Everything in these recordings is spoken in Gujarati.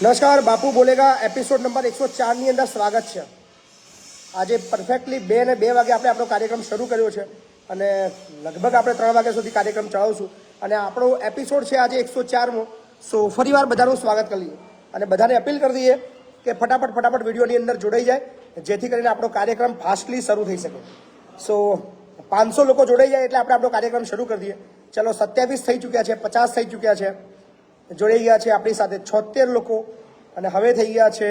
નમસ્કાર, બાપુ બોલેગા એપિસોડ નંબર 104 ની અંદર સ્વાગત છે। આજે પરફેક્ટલી 2 ને 2 વાગે આપણે આપણો કાર્યક્રમ શરૂ કર્યો છે અને લગભગ આપણે 3 વાગ્યા સુધી કાર્યક્રમ ચલાવશું અને આપણો એપિસોડ છે આજે 104મો। સો ફરીવાર બધાનું સ્વાગત કરી લઈએ અને બધાને અપીલ કરી દઈએ કે ફટાફટ વિડીયોની અંદર જોડાઈ જાય જેથી કરીને આપણો કાર્યક્રમ ફાસ્ટલી શરૂ થઈ શકે। સો 500 લોકો જોડાઈ જાય એટલે આપણે આપણો કાર્યક્રમ શરૂ કરી દઈએ। ચલો 27 થઈ ચૂક્યા છે, 50 થઈ ચૂક્યા છે, જોડાઈ ગયા છે આપણી સાથે 76 લોકો અને હવે થઈ ગયા છે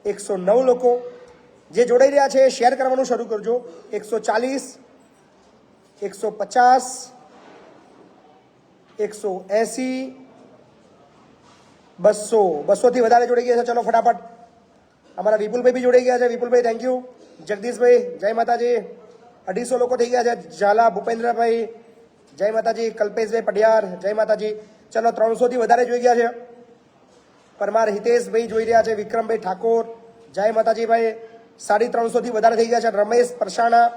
109 લોકો। જે જોડાઈ રહ્યા છે શેર કરવાનું શરૂ કરજો। 140, 150, 180, 200 થી વધારે જોડાઈ ગયા છે। ચલો ફટાફટ, અમારા વિપુલભાઈ બી જોડાઈ ગયા છે। વિપુલભાઈ થેન્ક યુ। જગદીશભાઈ જય માતાજી। 250 લોકો થઈ ગયા છે। ઝાલા ભૂપેન્દ્રભાઈ જય માતાજી। કલ્પેશભાઈ પઢિયાર જય માતાજી। ચલો 300 થી વધારે જોઈ ગયા છે। પરમાર હિતેશભાઈ જોઈ રહ્યા છે। વિક્રમભાઈ ઠાકોર જય માતાજી ભાઈ। 350 થી વધારે થઈ ગયા છે। રમેશ પરસાણા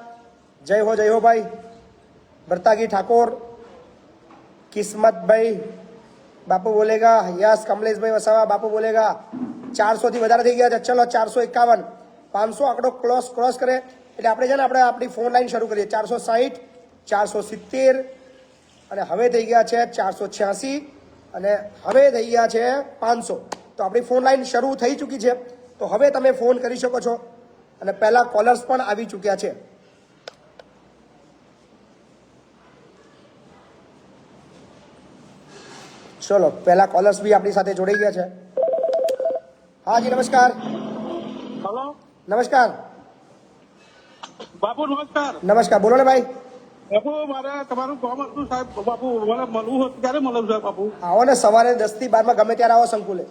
જય હો ભાઈ। ભરતાગી ઠાકોર, કિસ્મતભાઈ બાપુ બોલેગા, યસ કમલેશભાઈ વસાવા બાપુ બોલેગા। 400 થી વધારે થઈ ગયા છે। ચલો 451, 500 આંકડો ક્રોસ કરે એટલે આપણે છે ને આપણે આપણી ફોન લાઈન શરૂ કરીએ। 460, 470 અને હવે થઈ ગયા છે 486 અને હવે થઈ ગયા છે 500। તો આપણી ફોન લાઈન શરૂ થઈ ચૂકી છે, તો હવે તમે ફોન કરી શકો છો અને પહેલા કોલર્સ પણ આવી ચૂક્યા છે। ચલો પહેલા કોલર્સ બી આપણી સાથે જોડાઈ ગયા છે। હા જી નમસ્કાર। હેલો નમસ્કાર બાપુ, નમસ્કાર। નમસ્કાર, બોલો ને ભાઈ। બાપુ, મારે તમારું કામ હતું સાહેબ। બાપુ મને મળવું હતું, ક્યારે મળવું સાહેબ? બાપુ આવો ને સવારે 10 થી 12 માં ગમે ત્યારે આવો સંકુલે।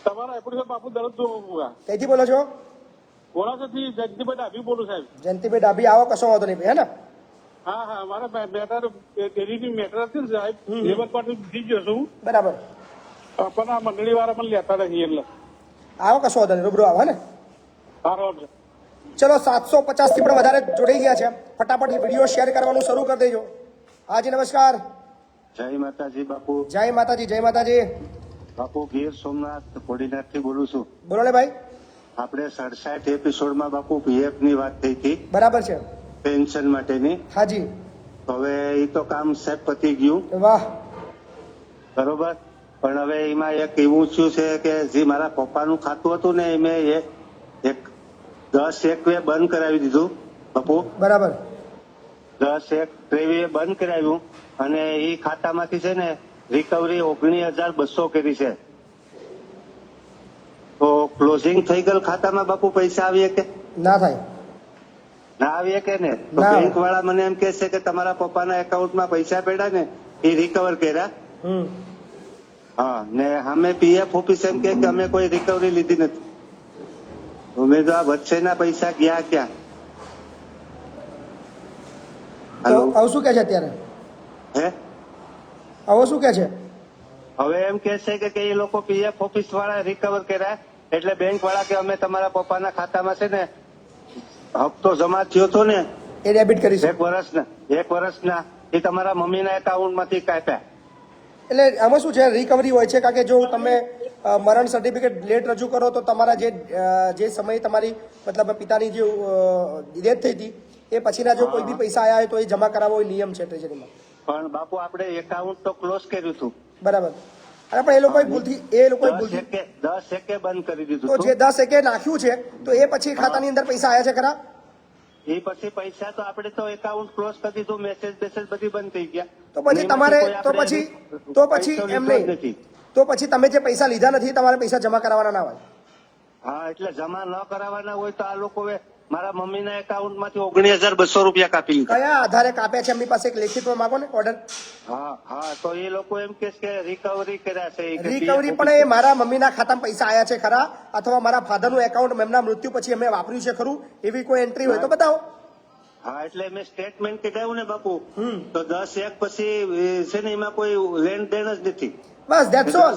તમારા એપ્લિકેશન બાપુ દરરોજ જોવું। કઈથી બોલો છો? વડાથી જયંતિભાઈ ડાભી બોલું સાહેબ। જયંતિભાઈ ડાભી આવો, કશો વાંધો નહીં ભાઈ, હે ને? હા હા, મારે મેટર ડેરીની મેટર હતી ને સાહેબ, લેબર પાર્ટી જીતી ગયો છું બરાબર, પણ આ મંડળી વાળા મને લેતા નથી એટલે આવો, કશો વાંધો નહીં, રૂબરૂ આવો, હે ને? સારો છે। ચલો 750 થી પણ વધારે જોડાઈ ગયા છે। ફટાફટ વિડીયો શેર કરવાનું શરૂ કરી દેજો। હાજી નમસ્કાર। જય માતાજી બાપુ। જય માતાજી, જય માતાજી। બાપુ ગીર સોમનાથ કોડીનાથ થી બોલું છું। બોલો ને ભાઈ। આપણે 67 એપિસોડમાં બાપુ પીએફ ની વાત થઈ હતી, બરાબર છે। પેન્શન માટેની। હાજી, હવે એ તો કામ સાહેબ પતી ગયું, વાહ, બરોબર। પણ હવે એમાં એક એવું થયું છે કે જે મારા પપ્પાનું ખાતું હતું ને એ મેં એક 10-1 બંધ કરાવી દીધું બાપુ। બરાબર, 10-1 બંધ કરાવ્યું અને એ ખાતામાંથી છે ને રિકવરી 19,200 કરી છે। તો ક્લોઝિંગ થઈ ગયેલ ખાતામાં બાપુ પૈસા આવીએ કે ના થાય, ના આવીએ કે ને? તો ના. બેંક વાળા મને એમ કે છે કે તમારા પપ્પાના એકાઉન્ટમાં પૈસા પડ્યા ને એ રિકવર કર્યા। હા, ને અમે પીએફ ઓફિસ એમ કે અમે કોઈ રિકવરી લીધી નથી। અમે તો આ વચ્ચેના પૈસા ગયા ક્યાં? તો આવું શું કે છે અત્યારે? હે, આવો શું કે છે? હવે એમ કે છે કે એ લોકો પીએફ ઓફિસ વાળા રિકવર કર્યા એટલે બેંક વાળા કે અમે તમારા પપ્પાના ખાતામાં છે ને હપ્તો જમા થયો હતો ને એ ડેબિટ કરી છે 1 વર્ષના એ તમારા મમ્મીના એકાઉન્ટમાંથી કાપ્યા। એટલે આમાં શું છે, રિકવરી હોય છે, કારણ કે જો તમે મરણ સર્ટિફિકેટ લેટ રજૂ કરો તો તમારા જે સમયે તમારી મતલબ પિતાની જે ડેથ થઈ હતી એ પછીના જો કોઈ બી પૈસા આવ્યા હોય તો એ જમા કરાવવો એ નિયમ છે ટ્રેજરીમાં। પણ બાપુ આપણે એકાઉન્ટ તો ક્લોઝ કર્યું હતું, બરાબર। અને પણ એ લોકોએ ભૂલથી 10-1 બંધ કરી દીધું તો જે હતું। 10 નાખ્યું છે તો એ પછી ખાતાની અંદર પૈસા આવ્યા છે ખરા? એ પછી પૈસા તો આપણે તો એકાઉન્ટ ક્લોઝ કરી દીધું, મેસેજ બધી બંધ થઈ ગયા। તો પછી તમારે તો પછી એમ નહીં, તો પછી તમે જે પૈસા લીધા નથી તમારે પૈસા જમા કરાવવાના ના હોય। હા, એટલે જમા ન કરાવવાના હોય તો આ લોકોએ મારા મમ્મીના એકાઉન્ટમાંથી 19,200 રૂપિયા કાપી લીધા। કયા આધારે કાપ્યા છે? એમની પાસે એક લેખિતમાં માંગો ને ઓર્ડર। હા, તો એ લોકો એમ કે છે કે રિકવરી કર્યા છે। રિકવરી પણ એ મારા મમ્મીના ખાતામાં પૈસા આવ્યા છે ખરા, અથવા મારા ફાધરનું એકાઉન્ટ એમના મૃત્યુ પછી અમે વાપર્યું છે ખરું, એવી કોઈ એન્ટ્રી હોય તો બતાવો। હા, એટલે મેં સ્ટેટમેન્ટ કઢાવ્યું ને બાપુ, તો 10-1 પછી છે ને એમાં કોઈ લેણ દેણ જ નથી। બસ ધેટ્સ ઓલ।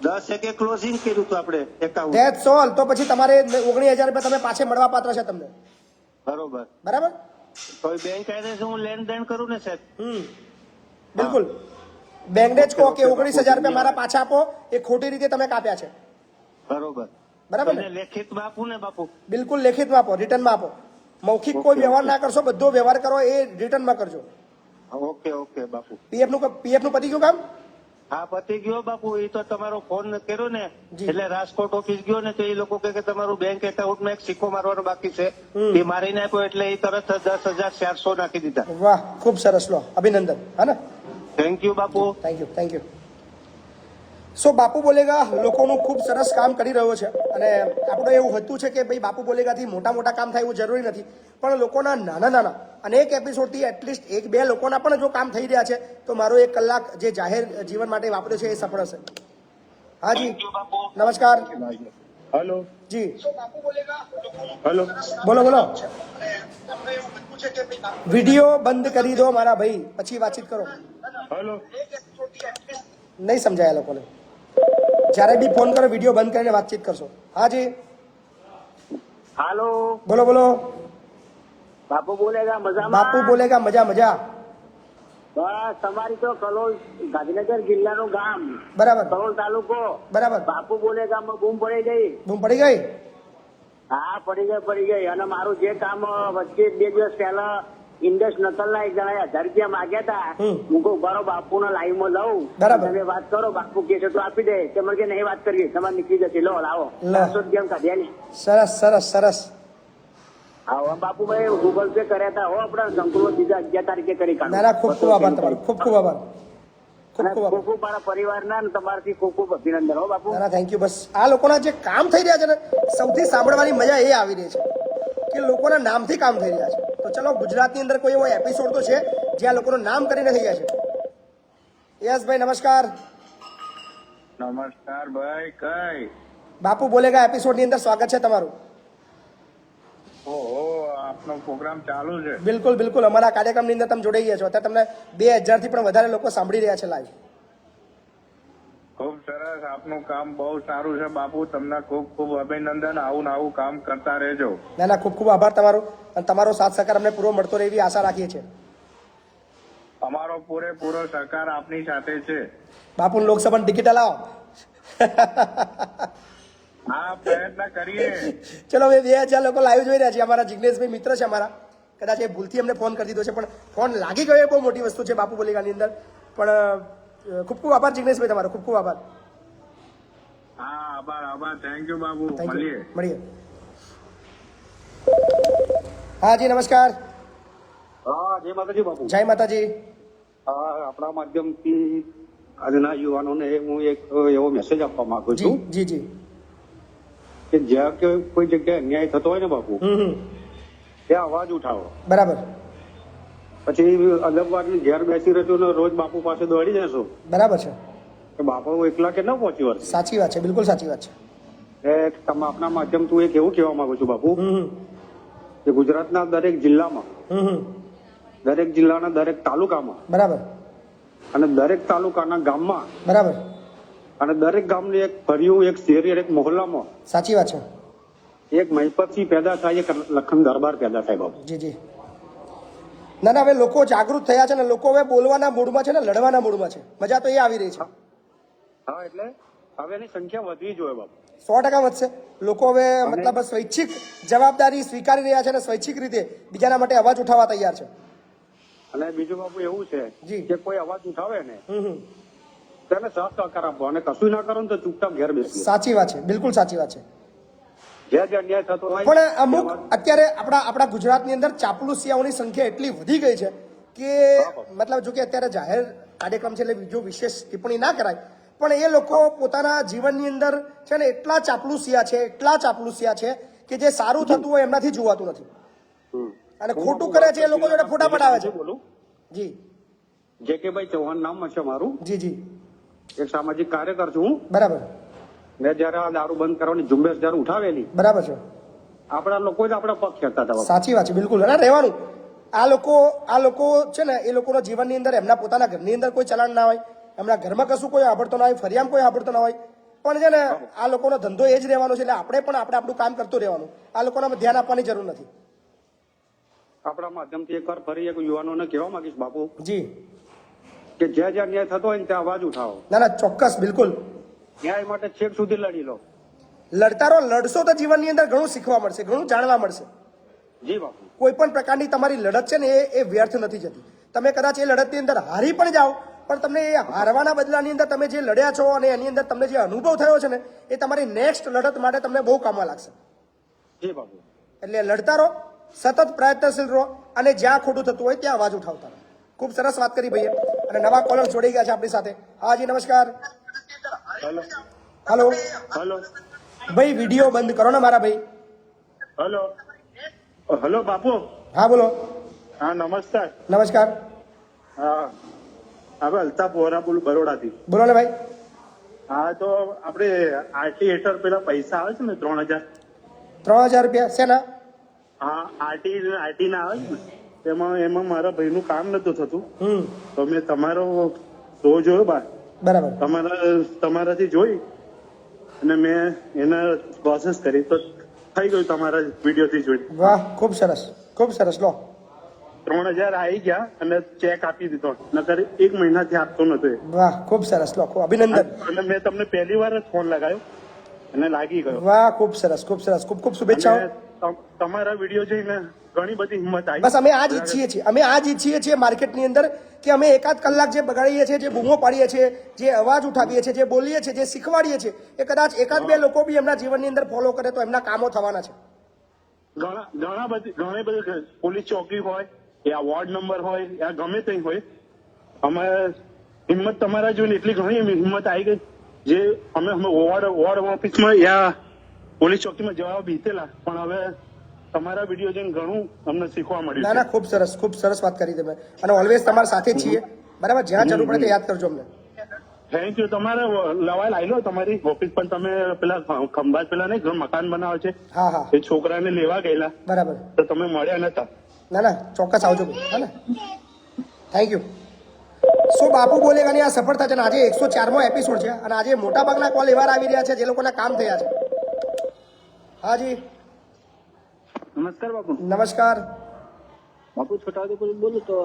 10-1 ક્લોઝિંગ કર્યું હતું આપણે એકાઉન્ટ, ધેટ્સ ઓલ। તો પછી તમારે 19,000 રૂપિયા તમે પાછે મળવા પાત્ર છે તમને, બરોબર? બરાબર, કોઈ બેંક આવીને હું લેણ દેણ કરું ને સાહેબ? બિલકુલ। બેંકને જ કહો કે 19,000 રૂપિયા મારા પાછા આપો, એ ખોટી રીતે તમે કાપ્યા છે। બરોબર. બરાબર ને? એને લેખિતમાં આપું ને બાપુ? બિલકુલ લેખિતમાં આપો, રિટર્નમાં આપો. મૌખિક કોઈ વ્યવહાર ના કરશો, બધો વ્યવહાર કરો એ રિટર્નમાં કરજો. ઓકે ઓકે બાપુ. પીએફ નું પતી ગયું કામ? હા પતી ગયો બાપુ. એ તો તમારો ફોન કર્યો ને જી. એટલે રાજકોટ ઓફિસ ગયો ને તો એ લોકો કહે કે તમારું બેંક એકાઉન્ટમાં એક સિક્કો મારવાનો બાકી છે. એ મારીને આપ્યો એટલે એ તરત 10,400 નાખી દીધા. વાહ, ખૂબ સરસ. લો, અભિનંદન. હા ને? Thank you Bapu. Thank you. So Bapu બોલેગા લોકોનું ખૂબ સરસ કામ કરી રહ્યો છે અને આપણે એવું હતું છે કે ભાઈ બાપુ બોલેગાથી મોટા કામ થાય એવું જરૂરી નથી, પણ લોકોના નાના અનેક એપિસોડથી એટલીસ્ટ 1-2 લોકોના પણ જો કામ થઈ રહ્યા છે તો મારો 1 કલાક જે જાહેર જીવન માટે વાપર્યો છે એ સફળ હશે. હા જી, Thank you, બાપુ. નમસ્કાર. હેલો જી, હેલો બોલો. વિડીયો બંધ કરી દો મારા ભાઈ, પછી વાતચીત કરો. હેલો નહીં સમજાય આ લોકોને. જ્યારે બી ફોન કરો વિડીયો બંધ કરીને વાતચીત કરશો. હા જી, હાલો બોલો. બાપુ બોલેગા મજામાં? બાપુ બોલેગા મજા. બસ તમારી તો કલોલ ગાંધીનગર જિલ્લાનું ગામ, બરાબર કલોલ તાલુકો. બરાબર. બાપુ બોલેગામાં બૂમ પડી ગઈ. બૂમ પડી ગઈ? હા પડી ગઈ. અને મારું જે કામ વચ્ચે 2 દિવસ પહેલા ઇન્ડસ નકલના એક જણાએ 1000 રૂપિયા માંગ્યા હતા. હું કહું બરો બાપુના લાઈવમાં લઉં, બરાબર. તમે વાત કરો, બાપુ કે છે તો આપી દે. તમે કે નહીં વાત કરીએ, તમારે નીકળી જશે. લો લાવો 400 રૂપિયા કાઢ્યા ને. સરસ. હા બાપુભાઈ ગૂગલ પે કર્યા હતા. હો આપડે સંકુલો બીજા 11 તારીખે કરી કાઢો. ના, ખૂબ આભાર તમારો. ખૂબ આભાર. ખૂબ મારા પરિવારના અને તમારાથી ખૂબ અભિનંદન. હો બાપુ. ના, થેન્ક યુ. બસ આ લોકોના જે કામ થઈ રહ્યા છે ને, સૌથી સાંભળવાની મજા એ આવી રહી છે કે લોકોના નામથી કામ થઈ રહ્યા છે. તો ચલો, ગુજરાતની અંદર કોઈ એવો એપિસોડ તો છે જ્યાં લોકોનું નામ કરીને થઈ ગયા છે. યસ ભાઈ, નમસ્કાર. નમસ્કાર ભાઈ. કઈ બાપુ બોલેગા એપિસોડની અંદર સ્વાગત છે તમારું. ઓહો, આપનો પ્રોગ્રામ ચાલુ છે? બિલકુલ. અમારા કાર્યક્રમની અંદર તમે જોડાઈ ગયા છો. અત્યારે તમને 2000 થી પણ વધારે લોકો સાંભળી રહ્યા છે લાઈવ. ખૂબ સરસ. આપનું કામ બહુ સારું છે બાપુ. તમને ખૂબ અભિનંદન. આવું ને આવું કામ કરતા રહેજો. ના, ખૂબ આભાર તમારો. અને તમારો સાથ સહકાર અમને પૂરો મળતો રહે એવી આશા રાખીએ છીએ. અમારો પૂરેપૂરો સહકાર આપની સાથે છે. બાપુ લોકસભાની ટિકિટ લાવો. હા, પ્રયત્ન કરીએ. ચલો, હવે 2000 લોકો લાઈવ જોઈ રહ્યા છે. અમારા જિગ્નેશભાઈ મિત્ર છે અમારા, કદાચ એ ભૂલથી અમને ફોન કરી દીધો છે, પણ ફોન લાગી ગયો એ બહુ મોટી વસ્તુ છે બાપુ બોલેગાની અંદર. પણ ખૂબ આભાર જિગ્નેશભાઈ તમારો. ખૂબ આભાર. હા, આભાર. Thank you Bapu. Thank you. મળીએ. મળીએ. હા જી, નમસ્કાર. હા, જય માતાજી બાપુ. જય માતાજી. હા, આપણા માધ્યમથી આજના યુવાનોને હું એક એવો મેસેજ આપવા માંગુ છું જી કે જ્યાં કે કોઈ જગ્યાએ અન્યાય થતો હોય ને બાપુ, ત્યાં અવાજ ઉઠાવો. બરાબર. પછી અલગવાદની ઘેર બેસી રહેજો ને રોજ બાપુ પાસે દોડી જશો. બરાબર છે. કે બાપુ એકલા કે ન પહોંચી વળશે. સાચી વાત છે, બિલકુલ સાચી વાત છે. તમે આપણા માધ્યમથી એક એવું કહેવા માંગુ છું બાપુ કે ગુજરાતના દરેક જિલ્લામાં, દરેક જિલ્લાના દરેક તાલુકામાં, બરાબર, અને દરેક તાલુકાના ગામમાં, બરાબર, અને દરેક ગામની એક ફળિયું, એક શેરી, એક મોહલ્લામાં સાચી વાત છે. એક મહિપતસિંહ પેદા થાય, એક લખન દરબાર પેદા થાય બાપુ. જી. ના, હવે લોકો જાગૃત થયા છે ને, લોકો હવે બોલવાના મૂડમાં છે ને, લડવાના મૂડમાં છે. મજા તો એ આવી રહી છે. હા, એટલે હવે એની સંખ્યા વધવી જોઈએ બાપુ. 100% વધશે. લોકો હવે મતલબ સ્વૈચ્છિક જવાબદારી સ્વીકારી રહ્યા છે અને સ્વૈચ્છિક રીતે બીજાના માટે અવાજ ઉઠાવવા તૈયાર છે. અને બીજું બાપુ એવું છે જી. કે કોઈ અવાજ ઉઠાવે ને તેને સહકાર આપવો, અને કશું ના કરો ને તો ચૂપચાપ ઘેર બેસી. સાચી વાત છે, બિલકુલ સાચી વાત છે. જે અન્યાય થતો હોય પણ અમુક અત્યારે આપણા ગુજરાતની અંદર ચાપલુસિયાઓની સંખ્યા એટલી વધી ગઈ છે કે મતલબ જો કે અત્યારે જાહેર કાર્યક્રમ છે એટલે બીજો વિશેષ ટિપ્પણી ના કરાય, પણ એ લોકો પોતાના જીવનની અંદર છે ને એટલા ચાપલુસિયા છે કે જે સારું થતું હોય એમનાથી જોવાતું નથી અને ખોટું કરે છે એ લોકો જોડે ફોટા પડાવે છે. બોલું જી. જે કે ભાઈ ચૌહાણ નામ છે મારું. જી. એક સામાજિક કાર્યકર છું હું. બરાબર. મેં જયારે આ દારૂ બંધ કરવાની ઝુંબેશ જયારે ઉઠાવેલી, બરાબર છે. આપણા લોકો જ આપણા પક્ષ ખેતા હતા. સાચી વાત છે, બિલકુલ. અને રહેવાનું આ લોકો છે ને એ લોકોના જીવનની અંદર એમના પોતાના ઘરની અંદર કોઈ ચલાણ ના હોય, એમના ઘરમાં કશું કોઈ સાંભળતો ના હોય, ફરિયામાં કોઈ સાંભળતો ના હોય, પણ છે ને આ લોકોનો ધંધો એ જ રહેવાનો છે. એટલે આપણે આપણું કામ કરતું રહેવાનું. આ લોકોના ધ્યાન આપવાની જરૂર નથી. આપણા માધ્યમથી એકવાર ફરી એક યુવાનોને કહેવા માંગીશ બાપુ જી કે જ્યાં જ્યાં ન્યાય થતો હોય ને ત્યાં અવાજ ઉઠાવો. ના, ચોક્કસ, બિલકુલ. ન્યાય માટે છેક સુધી લડી લો. લડતા રહો, લડશો તો જીવનની અંદર ઘણું શીખવા મળશે, ઘણું જાણવા મળશે. જી બાપુ. કોઈ પણ પ્રકારની તમારી લડત છે ને એ વ્યર્થ નથી જતી. તમે કદાચ એ લડતની અંદર હારી પણ જાઓ, પણ તમને એ હારવાના બદલાની અંદર તમે જે લડ્યા છો અને એની અંદર તમને જે અનુભવ થયો છે ને એ તમારી નેક્સ્ટ લડત માટે તમને બહુ કામમાં લાગશે. જી બાપુ. એટલે લડતા રહો, સતત પ્રયત્નશીલ રહો અને જ્યાં ખોટું થતું હોય ત્યાં અવાજ ઉઠાવતા રહો. ખૂબ સરસ વાત કરી ભાઈએ. અને નવા કોલર જોડાઈ ગયા છે આપણી સાથે. હાજી નમસ્કાર. હેલો હલો હેલો ભાઈ, વિડીયો બંધ કરો ને મારા ભાઈ. હેલો હેલો બાપુ. હા બોલો. હા નમસ્કાર. નમસ્કાર. હા આપણે અલ્તાફ વોરા બોલું બરોડાથી. બોલો ને ભાઈ. હા તો આપણે આરટી હેઠળ પેલા પૈસા આવે છે ને 3000. 3000 રૂપિયા શેના? હા આરટી ના આવે છે ને એમાં મારા ભાઈનું કામ નતું થતું તો મેં તમારો શો જોયો બરાબર. તમારાથી જોઈ અને મેં એના પ્રોસેસ કરી તો થઈ ગયું તમારા વિડીયોથી જોઈ. વાહ, ખૂબ સરસ, ખૂબ સરસ. લો 3000 આવી ગયા અને ચેક આપી દીધો, નકર 1 મહિનાથી આપતો નતો એ. વાહ, ખૂબ સરસ. લો ખૂબ અભિનંદન. અને મેં તમને પહેલી વાર જ ફોન લગાવ્યો અને લાગી ગયો. વાહ, ખૂબ સરસ, ખૂબ સરસ. ખૂબ ખૂબ શુભેચ્છાઓ. અને તમારા વિડીયો જોઈને ઘણી બધી હિંમત આવી. બસ અમે આ જ ઈચ્છીએ છીએ, અમે આ જ ઈચ્છીએ છીએ માર્કેટની અંદર કે અમે એકાદ કલાક જે બગાડીએ છીએ, જે બૂમો પાડીએ છીએ, જે અવાજ ઉઠાવીએ છીએ, જે બોલીએ છીએ, જે શીખવાડીએ છીએ, એ કદાચ એકાદ બે લોકો બી એમના જીવનની અંદર ફોલો કરે તો એમના કામો થવાના છે. ઘણી બધી પોલીસ ચોકી હોય યા વોર્ડ નંબર હોય યા ગમે તે હોય, અમે હિંમત તમારા જોઈને એટલી ઘણી હિંમત આવી ગઈ જે અમે વોર્ડ ઓફિસમાં યા પોલીસ ચોકીમાં જવા બીતેલા, પણ હવે તમારા વિડીયો જોઈને ઘણું અમને શીખવા મળ્યું. ના ના, ખૂબ સરસ, ખૂબ સરસ વાત કરી તમે. અને ઓલવેઝ તમારા સાથે જ છીએ, બરાબર. જ્યાં જરૂર પડે તે યાદ કરજો અમને. Thank you. તમારે લવાય લાવી લો તમારી ઓફિસ, પણ તમે પેલા ખંભાત પેલા નહીં મકાન બનાવે છે હા હા, એ છોકરાને લેવા ગયેલા બરાબર. તો તમે મળ્યા નતા. ના ના, ચોક્કસ આવજો ભાઈ. હા ને, થેન્ક યુ. સો બાપુ બોલેગાની આ સફળતા છે અને આજે 104મો એપિસોડ છે અને આજે મોટાભાગના કોલ એવા આવી રહ્યા છે જે લોકોના કામ થયા છે. હાજી નમસ્કાર બાપુ. નમસ્કાર. બાપુ છોટાઉદેપુર બોલું તો.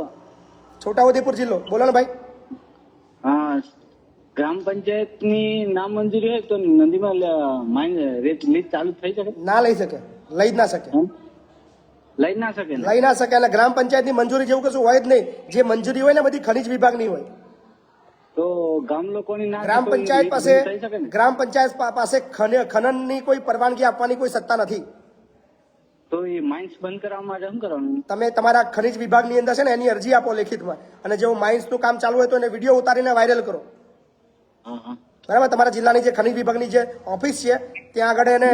છોટાઉદેપુર જિલ્લો, બોલો ને ભાઈ. હા, ગ્રામ પંચાયતની નામંજૂરી હોય તો નદીમાં લીજ ચાલુ થઈ શકે? ના લઈ શકે, લઈ જ ના શકે. લઈ ના શકે ને? લઈ ના શકે. એટલે ગ્રામ પંચાયતની મંજૂરી જેવું કશું હોય જ નહીં. જે મંજૂરી હોય ને બધી ખનીજ વિભાગની હોય. તો ગામ લોકોની ના ગ્રામ તો પંચાયત લીજ પાસે થઈ શકે ને? ગ્રામ પંચાયત પાસે ખનનની કોઈ પરવાનગી આપવાની કોઈ સત્તા નથી. તો એ માઇન્સ બંધ કરવા માટે શું કરવાનું? તમે તમારા ખનીજ વિભાગની અંદર છે ને એની અરજી આપો લેખિતમાં, અને જેવું માઇન્સનું કામ ચાલુ હોય તો એને વિડીયો ઉતારીને વાયરલ કરો. હા હા, બરાબર. તમારા જિલ્લાની જે ખનીજ વિભાગની જે ઓફિસ છે ત્યાં આગળ એને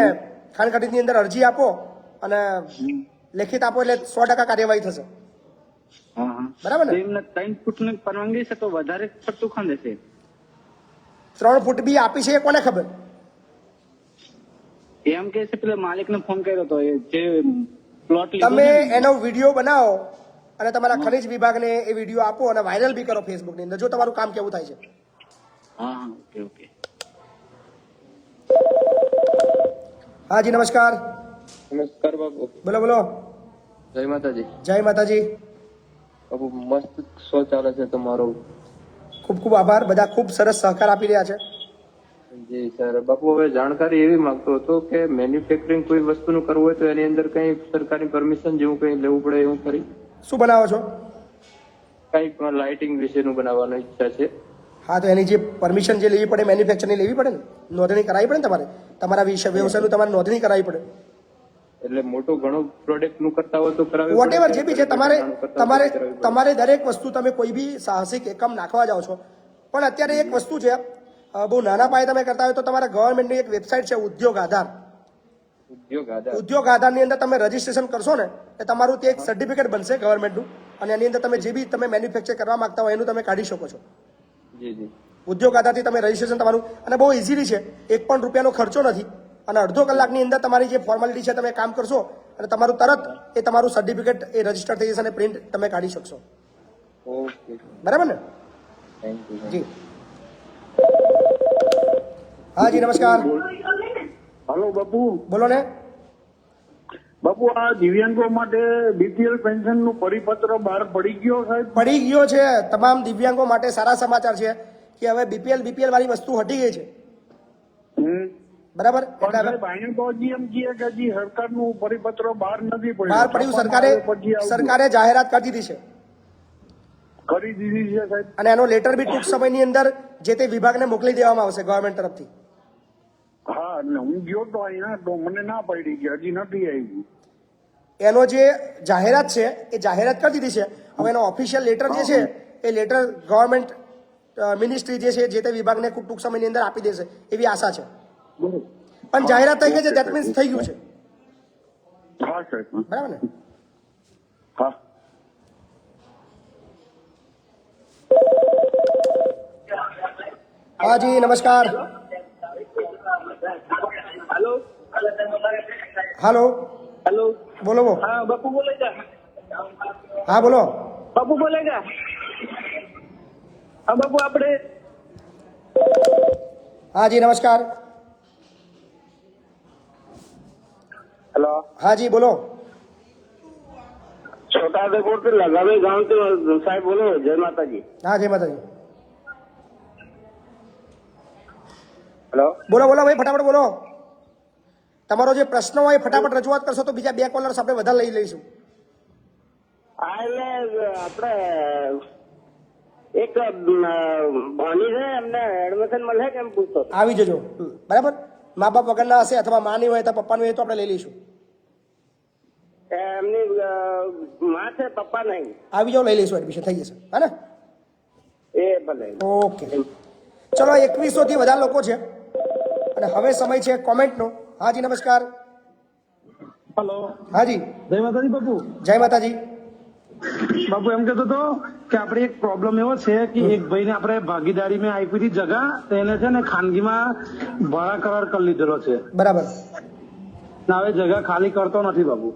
ખાણ ખનીજની અંદર અરજી આપો અને લેખિત આપો એટલે 100% કાર્યવાહી થશે. હા હા, બરાબર ને? તો એમને 3 ફૂટની પરવાનગી છે તો વધારે પડતું ખાંદે છે. 3 ફૂટ બી આપી છે એ કોને ખબર? એમ કે છે પેલા માલિકને ફોન કર્યો તો એ જે પ્લોટ તમે એનો વિડીયો બનાવો અને તમારા ખનીજ વિભાગને એ વિડીયો આપો અને વાયરલ બી કરો ફેસબુકની અંદર, જો તમારું કામ કેવું થાય છે. હા હા, ઓકે ઓકે. હાજી નમસ્કાર. નમસ્કાર બાપુ. બોલો બોલો. જય માતાજી. જય માતાજી. બાપુ મસ્ત શો ચાલે છે તમારો. ખૂબ ખૂબ આભાર. બધા ખૂબ સરસ સહકાર આપી રહ્યા છે. જી સર. બાપુ હવે જાણકારી એવી માંગતો હતો કે મેન્યુફેક્ચરિંગ કોઈ વસ્તુનું કરવું હોય તો એની અંદર કઈ સરકારી પરમિશન જેવું કઈ લેવું પડે એવું ખરી? શું બનાવો છો? કઈ પણ લાઇટિંગ વિશેનું બનાવવાની ઈચ્છા છે. હા, તો એની જે પરમિશન જે લેવી પડે મેન્યુફેક્ચરની લેવી પડે ને, નોંધણી કરાવી પડે ને તમારે. તમારા વ્યવસાયનું તમારે નોંધણી કરાવી પડે. એટલે મોટો ઘણો પ્રોડક્ટ નું કરતા હોય તો કરાવી વોટ એવર જે બી છે તમારે દરેક વસ્તુ તમે કોઈ બી સાહસિક એકમ નાખવા જાઓ છો, પણ અત્યારે એક વસ્તુ છે બહુ નાના પાયે તમે કરતા હોય તો તમારા ગવર્મેન્ટની એક વેબસાઇટ છે ઉદ્યોગ આધાર. ઉદ્યોગ આધારની અંદર તમે રજીસ્ટ્રેશન કરશો ને એ તમારું તે એક સર્ટિફિકેટ બનશે ગવર્મેન્ટનું, અને એની અંદર તમે જે બી તમે મેન્યુફેક્ચર કરવા માંગતા હોય એનું તમે કાઢી શકો છો. જી જી. ઉદ્યોગ આધારથી તમે રજીસ્ટ્રેશન તમારું, અને બહુ ઇઝીલી છે, 1 પણ રૂપિયાનો ખર્ચો નથી, અને અડધો કલાકની અંદર તમારી જે ફોર્માલિટી છે તમે કામ કરશો અને તમારું તરત એ તમારું સર્ટિફિકેટ એ રજીસ્ટર થઈ જશે અને પ્રિન્ટ તમે કાઢી શકશો. ઓકે, બરાબર ને? Thank you. જી. હા જી નમસ્કાર. હલો બાપુ. બોલો ને. બાપુ આ દિવ્યાંગો માટે બીપીએલ પેન્શન નું પરિપત્ર બહાર પડી ગયો સાહેબ? પડી ગયો છે. તમામ દિવ્યાંગો માટે સારા સમાચાર છે કે હવે બીપીએલ વાળી વસ્તુ હટી ગઈ છે. બરાબર પણ એટલે હવે સાહેબ અહીંયા તો હજી એમ કહે કે હજી સરકારનું પરિપત્ર બહાર નથી બહાર પડ્યું સરકારે જાહેરાત કરી દીધી છે કરી દીધી છે સાહેબ. અને એનો લેટર બી ટૂંક સમયની અંદર જે તે વિભાગને મોકલી દેવામાં આવશે ગવર્મેન્ટ તરફથી. હા એટલે હું ગયો તો અહીંયા તો મને ના પડી કે હજી નથી આવી. એનો જે જાહેરાત છે એ જાહેરાત કરી દીધી છે. હવે એનો ઓફિશિયલ લેટર જે છે એ લેટર ગવર્મેન્ટ મિનિસ્ટ્રી જે છે જે તે વિભાગને ખૂબ ટૂંક સમયની અંદર આપી દેશે એવી આશા છે. બરોબર. પણ જાહેરાત થઈ ગઈ છે દેટ મીન્સ થઈ ગયું છે. હા સાહેબ. બરાબર ને? હા. હા જી નમસ્કાર. હેલો હાલો હેલો બોલો હા બાપુ બોલે છે હા બોલો. બાપુ બોલે છે હા બાપુ આપણે હા જી નમસ્કાર. હેલો હા જી બોલો. છોટાઉદેપુર થી લગાવે ગાંવ થી સાહેબ બોલો જય માતાજી. હા જય માતાજી. હેલો બોલો બોલો ભાઈ ફટાફટ બોલો. તમારો જે પ્રશ્ન હોય ફટાફટ રજૂઆત કરશો તો બીજા 2 કોલર્સ આપણે વધારે લઈ લઈશું. હા એટલે આપણે એક ભણી છે એમને એડમિશન મળે કેમ પૂછતો હતો. આવી જજો. બરાબર. મા બાપ વગરના હશે અથવા માની હોય તો પપ્પાનું હોય તો આપણે લઈ લઈશું. એમની માં છે પપ્પા નહીં. આવી જાઓ લઈ લઈશું એડમિશન થઈ જશે. હા ને? એ ભલે ઓકે ચલો 2100 થી વધારે લોકો છે અને હવે સમય છે કોમેન્ટનો. હાજી નમસ્કાર. હલો, હાજી જય માતાજી બાપુ. જય માતાજી. બાપુ એમ કહેતો હતો કે આપણે એક પ્રોબ્લેમ એવો છે કે એક ભાઈને આપણે ભાગીદારીમાં આપી હતી જગા તો એને છે ને ખાનગીમાં ભાડા કરાર કરી લીધેલો છે બરાબર. ને હવે જગા ખાલી કરતો નથી બાપુ.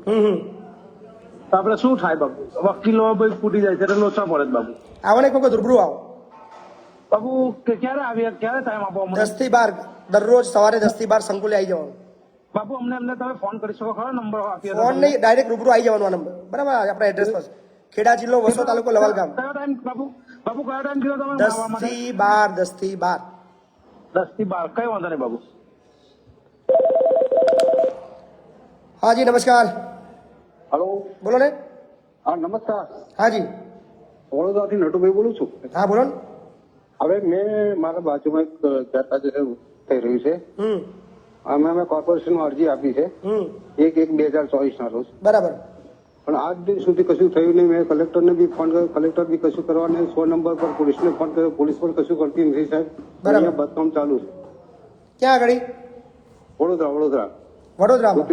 તો આપણે શું થાય બાપુ? વકીલો ભાઈ ફૂટી જાય છે એટલે લોચા પડે છે બાપુ. આવો ને એક વખત રૂબરૂ આવો. બાપુ કે ક્યારે આવીએ, ક્યારે ટાઈમ આપો અમને? 10 થી 12 દરરોજ સવારે 10 થી 12 સંકુલે આવી જવાનું. બાપુ અમને તમે ફોન કરી શકો ખરો? નંબર આપીએ તો ફોન નહીં ડાયરેક્ટ રૂબરૂ આવી જવાનું આ નંબર. બરાબર આપણા એડ્રેસ પર ખેડા જિલ્લો વસો તાલુકો લવાલ ગામ. કયો ટાઈમ બાપુ? બાપુ કયો ટાઈમ કીધો તમે 10 આવવા માટે? થી 12 10 થી 12. 10 થી 12 કઈ વાંધો નહીં બાપુ. હાજી નમસ્કાર. હલો, બોલો ને. હા નમસ્કાર. હાજી વડોદરાથી નટુભાઈ બોલું છું. હા બોલો ને. હવે મેં મારા બાજુમાં એક ગેરકાયદેસર થઈ રહ્યું છે. અમે કોર્પોરેશનમાં અરજી આપી છે 1/1/2024 ના રોજ. બરાબર. પણ આજ દિન સુધી કશું થયું નહીં. મેં કલેક્ટરને બી ફોન કર્યો, કલેક્ટર બી કશું કરવા નહીં. 100 નંબર પર પોલીસને ફોન કર્યો, પોલીસ પણ કશું કરતી નથી સાહેબ. બરાબર. અહીંયા બદકામ ચાલુ છે. ક્યાં આગળ? વડોદરા વડોદરામાં.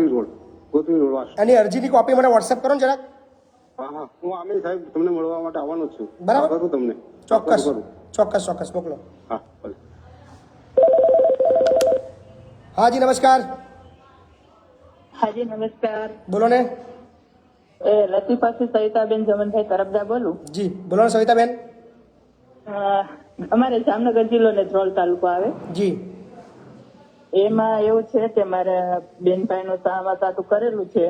ગોત્રી રોડ વાસ. એની અરજીની કોપી મને વોટ્સએપ કરો ને જરાક. હા હું આમે સાહેબ તમને મળવા માટે આવવાનો જ છું. બરાબર. કરું તમને ચોક્કસ કરું. ચોક્કસ મોકલો. હા ભલે. હાજી નમસ્કાર. હાજી નમસ્કાર. બોલો ને. લતીફાથી સવિતાબેન જમનભાઈ તરફદાર બોલું. જી બોલો ને સવિતાબેન. અમારે જામનગર જિલ્લો ને ધ્રોલ તાલુકો આવે. જી એમાં એવું છે કે મારા બેનભાઈ નું સાતું કરેલું છે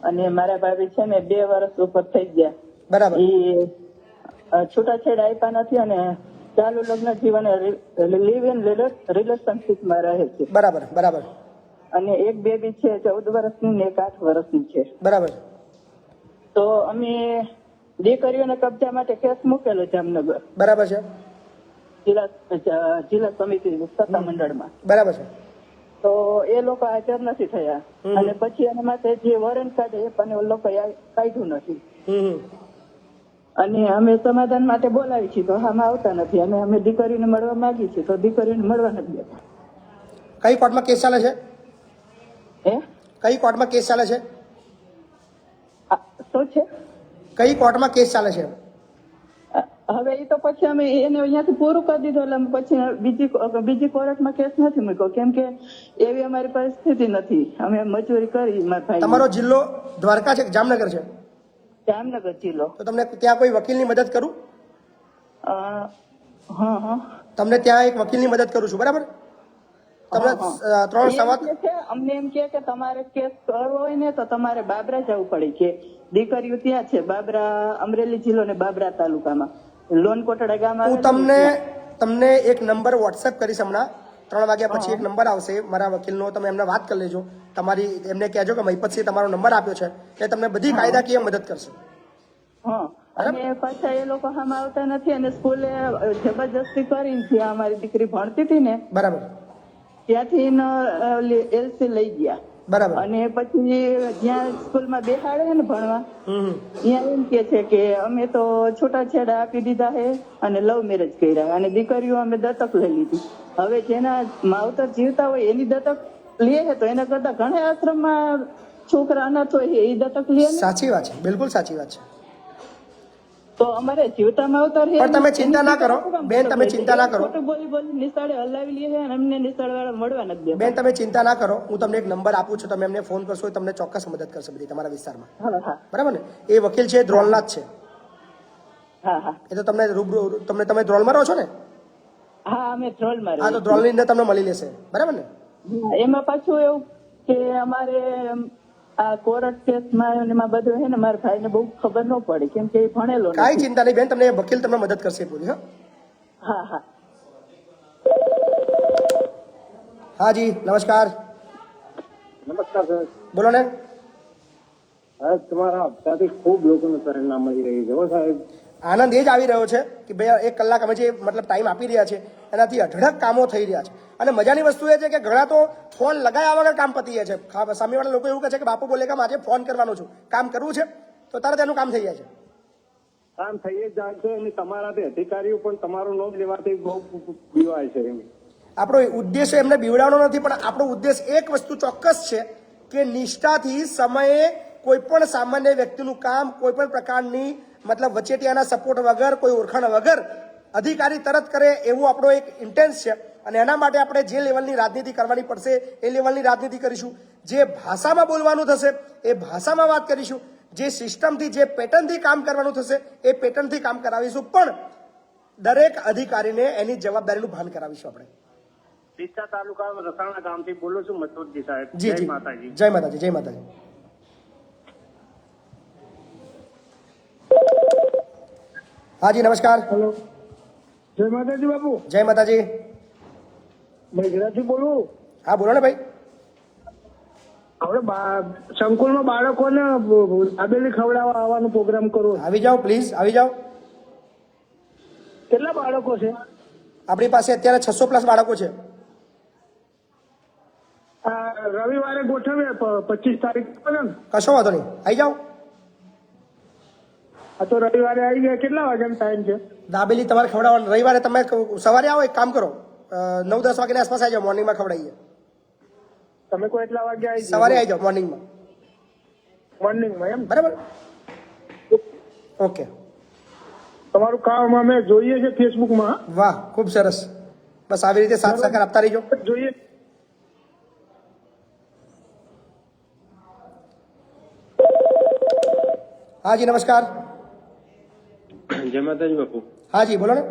અને મારા ભાભી છે ને 2 વર્ષ ઉપર થઈ ગયા. બરાબર. એ છૂટાછેડા આપ્યા નથી અને ચાલુ લગ્ન જીવન લિવ ઇન રિલેશનશીપમાં રહે છે. બરાબર. અને એક બેબી છે 14 વર્ષની ને એક 8 વર્ષની છે. બરાબર. તો અમે દીકરીઓને કબજા માટે કેસ મૂકેલો જામનગર બરાબર છે. જિલ્લા સમિતિ સત્તા મંડળમાં. બરાબર છે. તો એ લોકો હાજર નથી થયા અને પછી એના માટે જે વોરંટ કાઢે એ પણ એ લોકો કાઢ્યું નથી અને અમે સમાધાન માટે બોલાવી છીએ તો આમાં આવતા નથી અને અમે દીકરીને મળવા માંગી છીએ તો દીકરીને મળવા નથી દેતા. કઈ કોર્ટમાં કેસ ચાલે છે? કઈ કોર્ટમાં કેસ ચાલે છે? શું છે? કઈ કોર્ટમાં કેસ ચાલે છે? હવે એ તો પછી અમે એને અહીંયાથી પૂરું કરી દીધું એટલે પછી બીજી કોર્ટમાં કેસ નથી મૂક્યો કેમ કે એવી અમારી પરિસ્થિતિ નથી. અમે મજૂરી કરી મારા ભાઈ. તમારો જિલ્લો દ્વારકા છે કે જામનગર છે? જામનગર જિલ્લો. તો તમને ત્યાં કોઈ વકીલની મદદ કરું? હા તમને ત્યાં એક વકીલની મદદ કરું છું. બરાબર. તમને 3 સવાલ. અમને એમ કે તમારે કેસ કરવો હોય ને તો તમારે બાબરા જવું પડે કે દીકરીઓ ત્યાં છે બાબરા, અમરેલી જિલ્લો ને બાબરા તાલુકામાં લોન કોટડા ગામ. હું તમને એક નંબર વોટ્સએપ કરીશ હમણાં. 3 વાગ્યા પછી એક નંબર આવશે મારા વકીલનો, તમે એમને વાત કરી લેજો. તમારી એમને કહેજો કે મહિપતસિંહે તમારો નંબર આપ્યો છે, એ તમને બધી કાયદાકીય મદદ કરશે. હા, અને પાછા એ લોકો સામે આવતા નથી અને સ્કૂલે જબરજસ્તી કરીને જ્યાં અમારી દીકરી ભણતી હતી ને બરાબર ત્યાંથી એલસી લઈ ગયા. બરાબર. અને પછી જ્યાં સ્કૂલમાં બેસાડે ને ભણવા ત્યાં એમ કે છે કે અમે તો છૂટાછેડા આપી દીધા છે અને લવ મેરેજ કર્યા અને દીકરીઓ અમે દત્તક લઈ લીધી. હવે જેના માવતર જીવતા હોય એની દત્તક લે છે તો એના કરતા ઘણા આશ્રમમાં છોકરા અનાથ હોય એ દત્તક લે ને. સાચી વાત છે, બિલકુલ સાચી વાત છે. તો અમારે જીવતા માવતર છે પણ તમે ચિંતા ના કરો બેન, તમે ચિંતા ના કરો ખોટું બોલી બોલી નિશાળે હલાવી લે છે અને અમને નિશાળ વાળા મળવા નથી દેતા. બેન, તમે ચિંતા ના કરો. હું તમને એક નંબર આપું છું, તમે એમને ફોન કરશો, એ તમને ચોક્કસ મદદ કરશે બધી તમારા વિસ્તારમાં. હા હા બરાબર ને? એ વકીલ છે, ધ્રોલના જ છે. હા હા એ તો તમને રૂબરૂ તમે ધ્રોલમાં રહો છો ને? હા, અમે ટ્રોલમાં હા, તો ધ્રોલની અંદર તમને મળી લેશે. બરાબર ને? એમાં પાછું એવું કે અમારે આ કોર્ટ કેસમાં અને એમાં બધું છે ને મારા ભાઈને બહુ ખબર ન પડે કેમ કે એ ભણેલો કાંઈ નથી. ચિંતા નહીં બેન, તમને વકીલ તમને મદદ કરશે પૂરી. હા હા હા જી, નમસ્કાર. નમસ્કાર સર. બોલો ને. સાહેબ તમારા હપ્તાથી ખૂબ લોકોને પ્રેરણા મળી રહી છે સાહેબ. આનંદ એ જ આવી રહ્યો છે કે ભાઈ 1 કલાક અમે જે મતલબ ટાઈમ આપી રહ્યા છે એનાથી અઢળક કામો થઈ રહ્યા છે. અને મજાની વસ્તુ એ છે કે ઘણા તો ફોન લગાવ્યા વગર કામ પતી જાય છે. સામેવાળા લોકો એવું કહે છે કે બાપુ બોલે કે આજે ફોન કરવાનો છું, કામ કરવું છે, તો તરત એનું કામ થઈ જાય છે. કામ થઈ જ જાય છે અને તમારાથી અધિકારીઓ પણ તમારું નોંધ લેવાથી બહુ પીવાય છે. આપણો ઉદ્દેશ એમને બીવડાવવાનો નથી, પણ આપણો ઉદ્દેશ એક વસ્તુ ચોક્કસ છે કે નિષ્ઠાથી સમયે કોઈ પણ સામાન્ય વ્યક્તિનું કામ કોઈ પણ પ્રકારની મતલબ વચેટિયાના સપોર્ટ વગર, કોઈ ઓળખાણ વગર અધિકારી તરત કરે એવું આપણો એક ઇન્ટેન્સ છે. અને એના માટે આપણે જે લેવલની રાજનીતિ કરવાની પડશે એ લેવલની રાજનીતિ કરીશું. જે ભાષામાં બોલવાનું થશે એ ભાષામાં વાત કરીશું. જે સિસ્ટમથી, જે પેટર્નથી કામ કરવાનું થશે એ પેટર્નથી કામ કરાવીશું. પણ દરેક અધિકારીને એની જવાબદારીનું ભાન કરાવીશું આપણે. ડીસા તાલુકાના રસાણા ગામથી બોલું છું, મથુરજી સાહેબ. જી જી, જય માતાજી, જય માતાજી. હાજી, નમસ્કાર. હેલો, જય માતાજી બાપુ. જય માતાજી. મેઘરાજથી બોલું. હા, બોલો ને ભાઈ. આપણે સંકુલમાં બાળકોને દાબેલી ખવડાવવા આવવાનો પ્રોગ્રામ કરો. આવી જાઓ પ્લીઝ, આવી જાઓ. કેટલા બાળકો છે? આપણી પાસે અત્યારે 600+ બાળકો છે. રવિવારે ગોઠવે 25 તારીખ ને. કશો વાંધો નહીં, આવી જાઓ. આ તો રવિવારે આવી ગયા. કેટલા વાગ્યાનો ટાઈમ છે? દાબેલી તમારે ખવડાવવાનું રવિવારે. તમે સવારે આવો, એક કામ કરો, 9-10 વાગ્યાની આસપાસ આવી જાઓ, મોર્નિંગમાં ખવડાવીએ. તમે કોઈ એટલા વાગ્યા આવી સવારે આવી જાઓ, મોર્નિંગમાં. મોર્નિંગમાં એમ? બરાબર, ઓકે. તમારું કામ અમે જોઈએ છે ફેસબુકમાં. વાહ, ખૂબ સરસ. બસ આવી રીતે સાથ સહકાર આપતા રહીજો. જોઈએ. હાજી, નમસ્કાર. જય માતાજી બાપુ. હાજી, બોલો ને.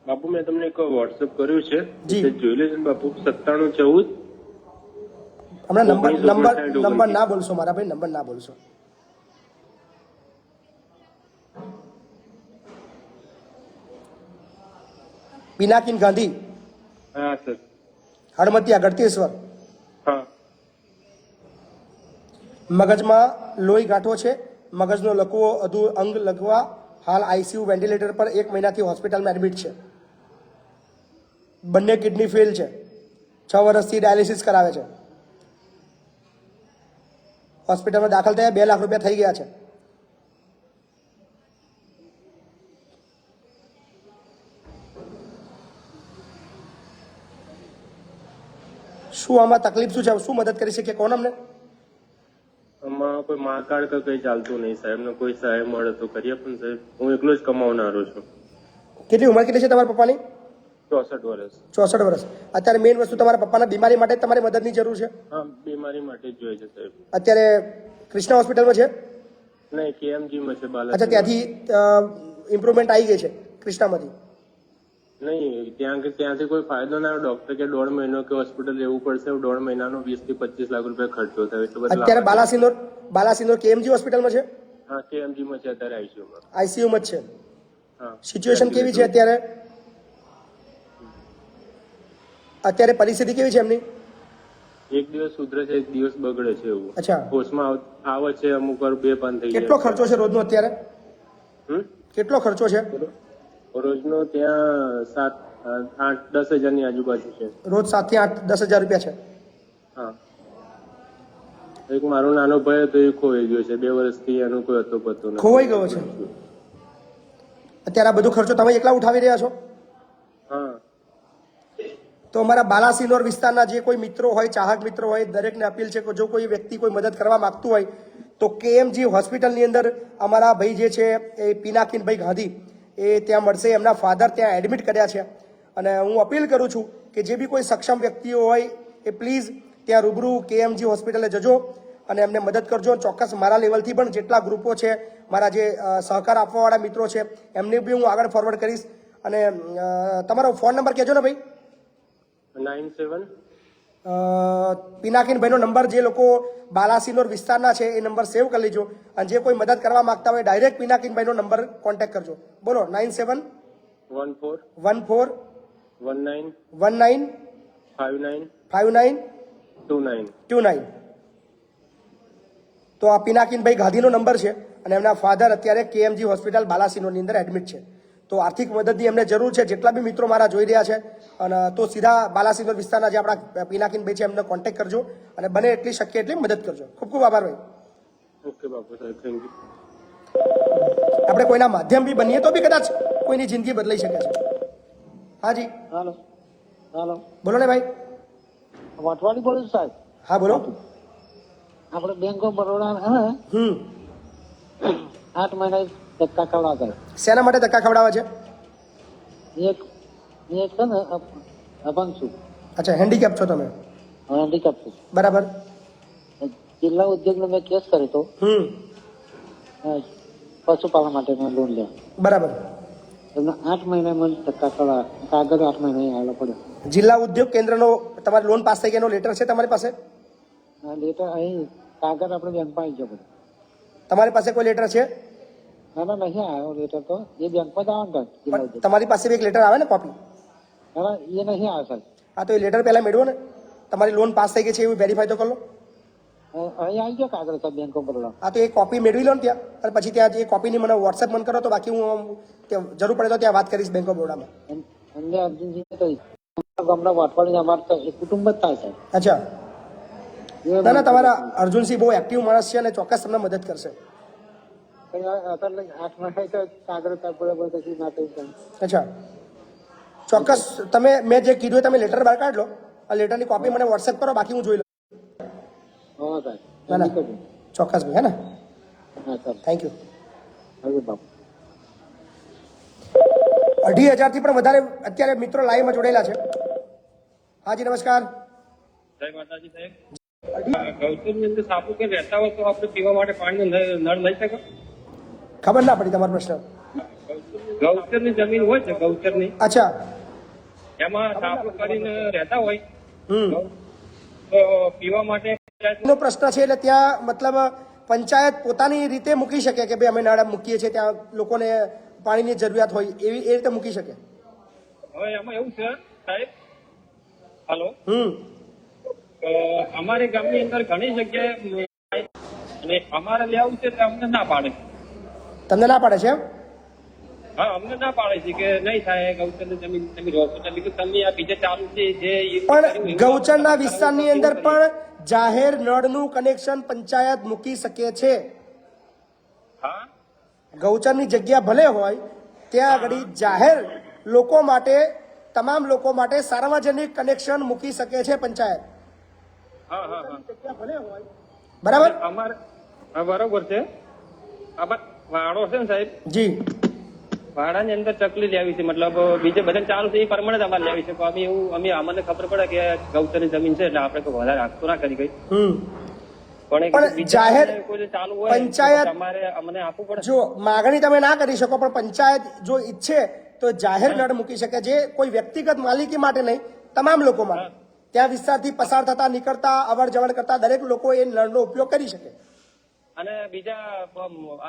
બાપુ મેં તમને એક વોટ્સઅપ કર્યું છે, જી. તે જોઈ લેજો ને બાપુ. 9714. હમણાં નંબર ના બોલશો મારા ભાઈ, નંબર ના બોલશો. પિનાકીન ગાંધી, હા સર. હડમતિયા, ગળતેશ્વર. હા. મગજમાં લોહી ગાંઠો છે, મગજનો લકવો, અંગ લગવા, હાલ આઈસીયુ વેન્ટિલેટર પર 1 મહિનાથી હોસ્પિટલમાં એડમિટ છે. બંને કિડની ફેલ છે, 6 વર્ષથી ડાયાલિસિસ કરાવે છે. હોસ્પિટલમાં દાખલ થયા 2 લાખ રૂપિયા થઈ ગયા છે. શું આમાં તકલીફ શું છે? શું મદદ કરી શકીએ? કોણ અમને? આમાં કોઈ મા કાર્ડ કે કઈ ચાલતું નહીં સાહેબ. ને કોઈ સહાય મળે તો કરીએ, પણ સાહેબ હું એકલો જ કમાવનારો છું. કેટલી ઉંમર કેટલી છે તમારા પપ્પાની? 64 વર્ષ. 64 વર્ષ. અત્યારે મેઇન વસ્તુ તમારા પપ્પાના બીમારી માટે જ તમારી મદદની જરૂર છે? હા, બીમારી માટે જ જોઈએ છે સાહેબ. અત્યારે કૃષ્ણા હોસ્પિટલમાં છે? નહીં, KMG માં છે બાલા. અચ્છા, ત્યાંથી ઇમ્પ્રુવમેન્ટ આવી ગઈ છે કૃષ્ણામાંથી? નહીં, ત્યાંથી કોઈ ફાયદો ના આવ્યો. ડોક્ટર કે 1.5 મહિનો કે હોસ્પિટલ રહેવું પડશે. 1.5 મહિનાનો 20 થી 25 લાખ રૂપિયા ખર્ચો થયો. એટલું બધું. અત્યારે બાલાસિનોર KMG હોસ્પિટલમાં છે? હા, KMG માં છે અત્યારે આઈસીયુમાં. આઈસીયુમાં જ છે. હા. સિચ્યુએશન કેવી છે અત્યારે? અત્યારે પરિસ્થિતિ કેવી છે એમની? એક દિવસ સુધરે છે, એક દિવસ બગડે છે એવું. અચ્છા, હોશમાં આવે છે, અમુક વાર બેભાન થઈ કેટલો જાય. ખર્ચો છે રોજનો અત્યારે? કેટલો ખર્ચો છે રોજનો ત્યાં 7-8-10 હજારની આજુબાજુ છે. રોજ? 7 થી 8 10 હજાર રૂપિયા છે. હા. એક મારો નાનો ભાઈ હતો, એ ખોવાઈ ગયો છે. 2 વર્ષથી એનો કોઈ હતો પતો નથી. ખોવાઈ ગયો છે. અત્યારે આ બધો ખર્ચો તમે એકલા ઉઠાવી રહ્યા છો? હા. તો અમારા બાલાસિનોર વિસ્તારના જે કોઈ મિત્રો હોય, ચાહક મિત્રો હોય, દરેકને અપીલ છે કે જો કોઈ વ્યક્તિ કોઈ મદદ કરવા માંગતું હોય તો કેએમજી હોસ્પિટલની અંદર અમારા ભાઈ જે છે એ પિનાકીનભાઈ ગાંધી એ ત્યાં મળશે. એમના ફાધર ત્યાં એડમિટ કર્યા છે અને હું અપીલ કરું છું કે જે બી કોઈ સક્ષમ વ્યક્તિઓ હોય એ પ્લીઝ ત્યાં રૂબરૂ કેએમજી હોસ્પિટલે જજો અને એમને મદદ કરજો. ચોક્કસ મારા લેવલથી પણ જેટલા ગ્રુપો છે, મારા જે સહકાર આપવાવાળા મિત્રો છે, એમને બી હું આગળ ફોરવર્ડ કરીશ. અને તમારો ફોન નંબર કહેજો ને ભાઈ. 97 પિનાકીનભાઈનો નંબર જે લોકો બાલાસિનોર વિસ્તારના છે એ નંબર સેવ કરી લેજો અને જે કોઈ મદદ કરવા માંગતા હોય ડાયરેક્ટ પિનાકીનભાઈનો નંબર કોન્ટેક્ટ કરજો. બોલો. 97 14 14 19 19 59 59 29. 29. તો આ પિનાકીનભાઈ ગાંધીનો નંબર છે અને એમના ફાધર અત્યારે કેએમજી હોસ્પિટલ બાલાસિનોરની અંદર એડમિટ છે. તો આર્થિક મદદની એમને જરૂર છે. જેટલા બી મિત્રો મારા જોઈ રહ્યા છે અને તો સીધા બાલાસિનોર વિસ્તારના જે આપણા પિનાકીનભાઈ છે એમને કોન્ટેક્ટ કરજો અને બને એટલી શક્ય એટલી મદદ કરજો. ખૂબ ખૂબ આભાર ભાઈ. ઓકે બાપુ સાહેબ, થેન્ક યુ. આપણે કોઈના માધ્યમ બી બનીએ તો બી કદાચ કોઈની જિંદગી બદલાઈ શકે છે. હાજી, હાલો હાલો, બોલો ને ભાઈ. વટવાડી બોલું છું સાહેબ. હા બોલો. આપણે બેંક ઓફ બરોડા હે ને 8 મહિના ધક્કા ખવડાવતા. શેના માટે ધક્કા ખવડાવે છે? એક એક છે ને અપંગ છું. અચ્છા, હેન્ડીકેપ છો તમે? હેન્ડીકેપ છું. બરાબર. જિલ્લા ઉદ્યોગનો મેં કેસ કર્યો હતો પશુપાલન માટે મેં લોન લે. બરાબર. એમને 8 મહિના મને ધક્કા ખવડાવ્યા. કાગળ 8 મહિના આવેલો પડ્યો. જિલ્લા ઉદ્યોગ કેન્દ્રનો તમારી લોન પાસ થઈ ગયાનો લેટર છે તમારી પાસે? લેટર અહીં કાગળ આપણે બેંકમાં આવી ગયો બધો. તમારી પાસે કોઈ લેટર છે? ના ના, નહીં આવ્યો લેટર તો. એ બેંકમાં જ આવે ને જિલ્લા ઉદ્યોગ. તમારી પાસે બી એક લેટર આવે ને કોપી? ના ના, એ નહીં આવે સાહેબ. હા, તો એ લેટર પહેલા મેળવો ને. તમારી લોન પાસ થઈ ગઈ છે એવું વેરીફાઈ તો કરો. અહીં આવી ગયો કાગળ સાહેબ બેંક ઓફ બરોડા. હા, તો એ કોપી મેળવી લો ને ત્યાં અને પછી ત્યાં જે કોપીની મને વોટ્સએપ મને કરો તો બાકી હું ત્યાં જરૂર પડે તો ત્યાં વાત કરીશ બેંક ઓફ બરોડામાં. એમને અર્જુનજી કહીશ. ગામડા વાટવાડી અમારે તો એક કુટુંબ જ થાય સાહેબ. અચ્છા. ના ના, તમારા અર્જુનસિંહ બહુ એક્ટિવ માણસ છે અને ચોક્કસ તમને મદદ કરશે. 8 મહિના તો કાગળ બરાબર કશું ના થયું. અચ્છા, ચોક્કસ. તમે મેં જે કીધું તમે લેટર બહાર કાઢ લો. આ લેટરની કોપી મને વોટ્સએપ કરો, બાકી હું જોઈ લઉં. હા સાહેબ. ના ના, ચોક્કસ ભાઈ. હે ને? હા સર, થેન્ક યુ. હવે બાપુ 2,500 થી પણ વધારે અત્યારે મિત્રો લાઈવમાં જોડાયેલા છે. હાજી, નમસ્કાર. જય માતાજી સાહેબ. ગૌચરની અંદર સાપુ કે રહેતા હોય તો આપણે પીવા માટે પાણીનો નળ લઈ શકો? ખબર ના પડી તમારો પ્રશ્ન. ગૌચરની જમીન હોય છે, ગૌચરની, અચ્છા. એમાં સાપુ કરીને રહેતા હોય હમ તો પીવા માટે નો પ્રશ્ન છે એટલે ત્યાં મતલબ પંચાયત પોતાની રીતે મૂકી શકે કે ભાઈ અમે નળ મૂકીએ છીએ, ત્યાં લોકોને પાણીની જરૂરિયાત હોય એવી એ રીતે મૂકી શકે. હવે એમાં એવું છે સાહેબ, હાલો, હમ અમારે ગામની અંદર ઘણી જગ્યાએ અને અમારે લેવું છે તો અમને ના પાડે. તમને ના પાડે છે એમ? હા, અમને ના પાડે છે કે નહીં થાય ગૌચરની જમીન તમે રહો છો તમે આ બીજે ચાલુ છે જે પણ ગૌચરના વિસ્તારની અંદર પણ જાહેર નળનું કનેક્શન પંચાયત મૂકી શકે છે. હા, ગૌચરની જગ્યા ભલે હોય ત્યાં આગળ જાહેર લોકો માટે, તમામ લોકો માટે સાર્વજનિક કનેક્શન મૂકી શકે છે પંચાયત. હા હા હા, જગ્યા ભલે હોય. બરાબર? અમારે હા બરોબર છે. આમાં વાડો છે ને સાહેબ, જી. ભાડાની અંદર ચકલી લેવી છે, મતલબ બીજે બધા ચાલુ છે એ પ્રમાણે અમારે લેવી છે. અમે એવું અમને ખબર પડે કે ગૌચરની જમીન છે એટલે આપણે કોઈ વધારે આગતો ના કરી ગઈ. પણ જાહેર કોઈ ચાલુ હોય પંચાયત અમારે અમને આપવું પડે. જો માગણી તમે ના કરી શકો પણ પંચાયત જો ઈચ્છે તો જાહેર નળ મૂકી શકે, જે કોઈ વ્યક્તિગત માલિકી માટે નહીં, તમામ લોકો માટે. ત્યાં વિસ્તારથી પસાર થતા, નીકળતા, અવર જવર કરતા દરેક લોકો એ નળનો ઉપયોગ કરી શકે. અને બીજા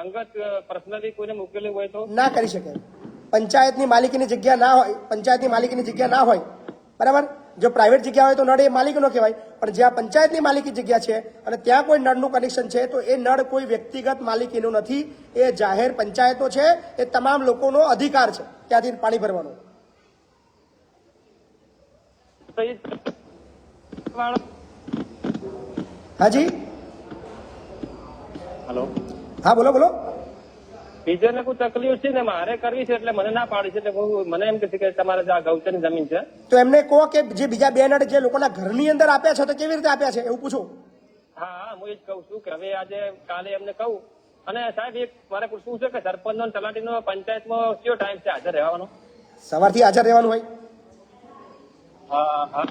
અંગત પર્સનલી કોઈને મૂકેલું હોય તો ના કરી શકે. પંચાયતની માલિકીની જગ્યા ના હોય, પંચાયતની માલિકીની જગ્યા ના હોય, બરાબર, જો પ્રાઇવેટ જગ્યા હોય તો નળ એ માલિકનો કહેવાય, પણ જ્યાં પંચાયતની માલિકી જગ્યા છે અને ત્યાં કોઈ નળનું કનેક્શન છે તો એ નળ કોઈ વ્યક્તિગત માલિકીનું નથી, એ જાહેર પંચાયતો છે, એ તમામ લોકોનો અધિકાર છે ત્યાંથી પાણી ભરવાનો. તો એ વાળો હાજી, હલો, હા બોલો બોલો. બીજાને કોઈ તકલીફ છે ને મારે કરવી છે એટલે મને ના પાડી છે, એટલે હું મને એમ કે છે કે તમારે આ ગૌચરની જમીન છે. તો એમને કહો કે જે બીજા બે નળ જે લોકોના ઘરની અંદર આપ્યા છે તો કેવી રીતે આપ્યા છે એવું પૂછો. હા, હું એ જ કહું છું કે હવે આજે કાલે એમને કહું. અને સાહેબ એક મારે પૂછવું છે કે સરપંચનો અને તલાટીનો પંચાયતમાં કયો ટાઈમ છે હાજર રહેવાનો? સવારથી હાજર રહેવાનું હોય. હા હા,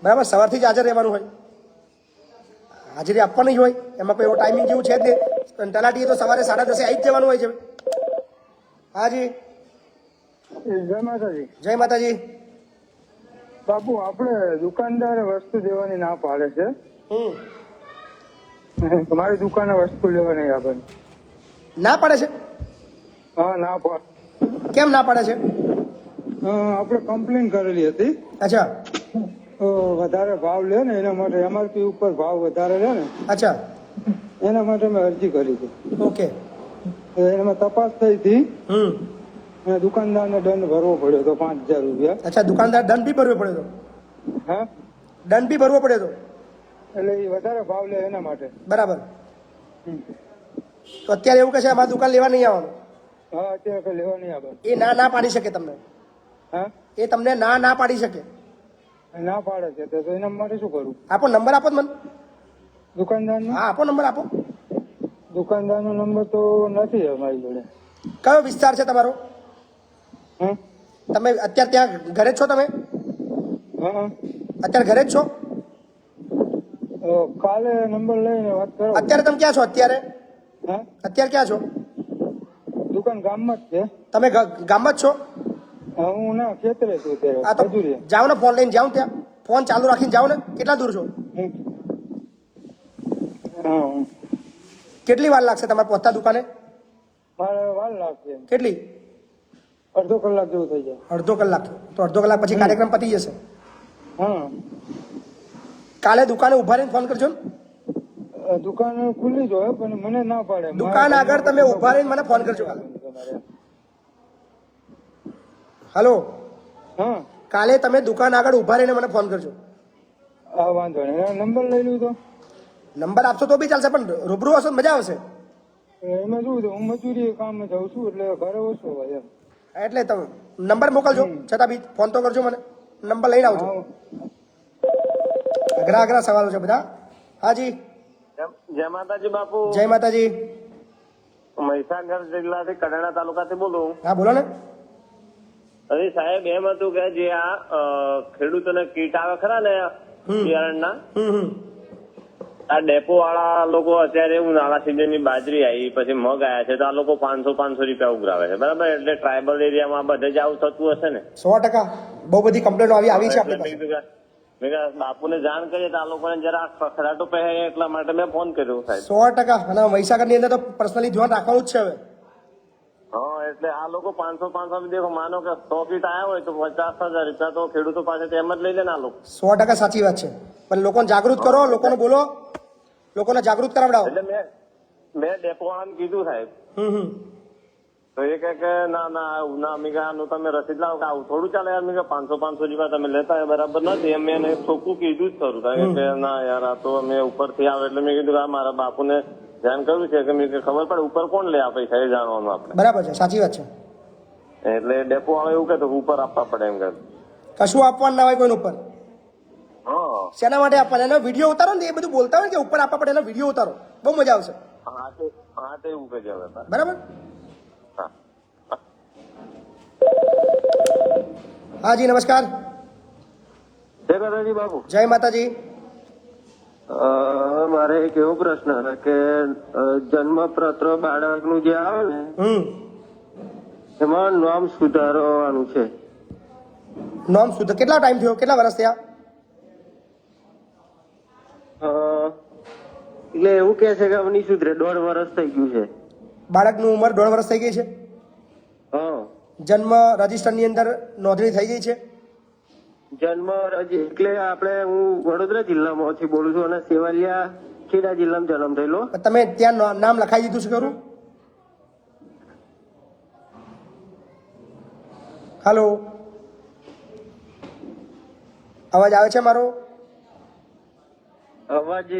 બરાબર, સવારથી જ હાજર રહેવાનું હોય, હાજરી આપવાની જ હોય, એમાં કોઈ એવો ટાઈમિંગ જેવું છે જ નહીં. તલાટીએ તો સવારે 10:30 આવી જ જવાનું હોય છે. હાજી, જય માતાજી. જય માતાજી. બાપુ આપણે દુકાનદારે વસ્તુ દેવાની ના પાડે છે. મારી દુકાને વસ્તુ લેવા નહીં આપે. ના પાડે છે? હા, ના પાડે. કેમ ના પાડે છે? આપણે કમ્પ્લેન કરેલી હતી. અચ્છા વધારે ભાવ લે ને એના માટે, એમઆરપી ઉપર ભાવ વધારે લે ને અચ્છા, એના માટે મેં અરજી કરી હતી. ઓકે. એમાં તપાસ થઈ હતી અને દુકાનદારને દંડ ભરવો પડ્યો હતો 5,000 રૂપિયા. અચ્છા, દુકાનદાર દંડ બી ભરવો પડ્યો હતો? હા, દંડ બી ભરવો પડ્યો હતો, એટલે એ વધારે ભાવ લે એના માટે. બરાબર. તો અત્યારે એવું કહે છે અમારી દુકાન લેવા નહીં આવવાનું? હા, અત્યારે કઈ લેવા નહીં આપે. એ ના પાડી શકે તમને? હા, એ તમને ના પાડી શકે? ના પાડે છે તો એના માટે શું કરું? આપો નંબર, આપો મને. દુકાનદારનો? હા આપો નંબર, આપો. દુકાનદારનો નંબર તો નથી અમારી જોડે. કયો વિસ્તાર છે તમારો? હા, તમે અત્યારે ત્યાં ઘરે જ છો? તમે હા, અત્યારે ઘરે જ છો? કાલે નંબર લઈને વાત કરો. અત્યારે તમે ક્યાં છો? અત્યારે હા, અત્યારે ક્યાં છો? દુકાન ગામમાં જ છે. તમે ગામમાં જ છો? હા, હું ના ખેતરે છું હા અત્યારે. તો મજૂરી. જાઓ ને, ફોન લઈને જાઓ ત્યાં, ફોન ચાલુ રાખીને જાઓ ને. કેટલા દૂર છો? હા, કેટલી વાર લાગશે તમારે પહોંચતા દુકાને? મારે વાર લાગશે. કેટલી? અડધો કલાક જેવું થઈ જાય. અડધો કલાક? તો અડધો કલાક પછી કાર્યક્રમ પતી જશે. હા, કાલે દુકાને ઉભા રહીને ફોન કરજો ને. દુકાન ખુલ્લી જ હોય પણ મને ના પાડે. દુકાન આગળ તમે ઉભા રહીને મને ફોન કરજો કાલે. હલો, હા, કાલે તમે દુકાન આગળ ઉભા રહીને મને ફોન કરજો. હા, વાંધો નહીં. નંબર લઈ લીધો. નંબર આપશો તો બી ચાલશે, પણ રૂબરૂ હશો તો મજા આવશે. એમાં શું છે, હું મજૂરી કામ જાઉં છું એટલે ઘરે ઓછો હોય એમ. એટલે તમે નંબર મોકલજો, છતાં બી ફોન તો કરજો મને. નંબર લઈને આવજો. અઘરા સવાલો છે બધા. હાજી, જય માતાજી બાપુ. જય માતાજી. મહીસાગર જિલ્લાથી કડાણા તાલુકાથી બોલું. હા બોલો ને. અરે સાહેબ, એમ હતું કે જે આ ખેડૂતોને કીટ આવે ખરા ને બિયારણના, આ ડેપો વાળા લોકો અત્યારે ઉનાળા સિઝન ની બાજરી આવી, પછી મગ આવ્યા છે, તો આ લોકો 500 રૂપિયા ઉઘરાવે છે, બરાબર? એટલે ટ્રાયબલ એરિયામાં બધે જ આવું થતું હશે ને? 100%. બહુ બધી કમ્પ્લેનો આવી છે આપણી પાસે. મેં બાપુને જાણ કરીએ તો આ લોકોને જરા ખખડાટો પહેરે, એટલા માટે મેં ફોન કર્યો સાહેબ. 100%. અને મહીસાગરની અંદર તો પર્સનલી ધ્યાન રાખવાનું જ છે હવે. હા, એટલે આ લોકો 500 દેખો, માનો કે 100 કીટ આવ્યા હોય તો 50,000 રૂપિયા તો ખેડૂતો પાસેથી એમ જ લઈ લે ને આ લોકો. 100% સાચી વાત છે, પણ લોકોને જાગૃત કરો, લોકોને બોલો, લોકોને જાગૃત કરાવડાવો. એટલે મેં ડેપો વાળાને કીધું સાહેબ, તો એ કહે કે ના અમીગાનું તમે રસીદ લાવો, કે આવું થોડું ચાલે યાર. 500 રૂપિયા તમે લેતા હોય બરાબર નથી, એમ મેં ચોખ્ખું કીધું જ ખરું. કે ના યાર, આ તો અમે ઉપરથી આવે, એટલે મેં કીધું કે મારા બાપુને ધ્યાન કર્યું છે કે મેં ખબર પડે ઉપર કોણ લે આ પૈસા, એ જાણવાનું આપણે. બરાબર છે, સાચી વાત છે. એટલે ડેપો વાળો એવું કે ઉપર આપવા પડે એમ કે. કશું આપવાનું ના હોય કોઈને ઉપર. હા, શેના માટે આપવાના? એનો વિડીયો ઉતારો ને, એ બધું બોલતા હોય કે ઉપર આપવા પડે, એનો વિડીયો ઉતારો, બહુ મજા આવશે. હા તે એવું કહેજો હવે. બરાબર. હાજી નમસ્કાર. જય માતાજી બાપુ. જય માતાજી. મારે એક એવો પ્રશ્ન હતો કે જન્મપત્ર બાળકનું જે આવે ને એમાં નામ સુધારવાનું છે. નામ સુધાર કેટલા ટાઈમ થયો? કેટલા વર્ષ થયા? એટલે એવું કે છે કે હવે નહીં સુધરે, 1.5 વર્ષ થઈ ગયું છે. બાળકની ઉંમર 1.5 વર્ષ થઈ ગઈ છે. હા, જન્મ રજીસ્ટરની અંદર નોંધણી થઈ ગઈ છે. જન્મ એટલે આપણે હું વડોદરા જિલ્લામાંથી બોલું છું અને સેવાલિયા ખેડા જિલ્લામાં જન્મ થયેલો. તમે ત્યાં નામ લખાઈ દીધું છે ખરું? હાલો, અવાજ આવે છે મારો? અવાજ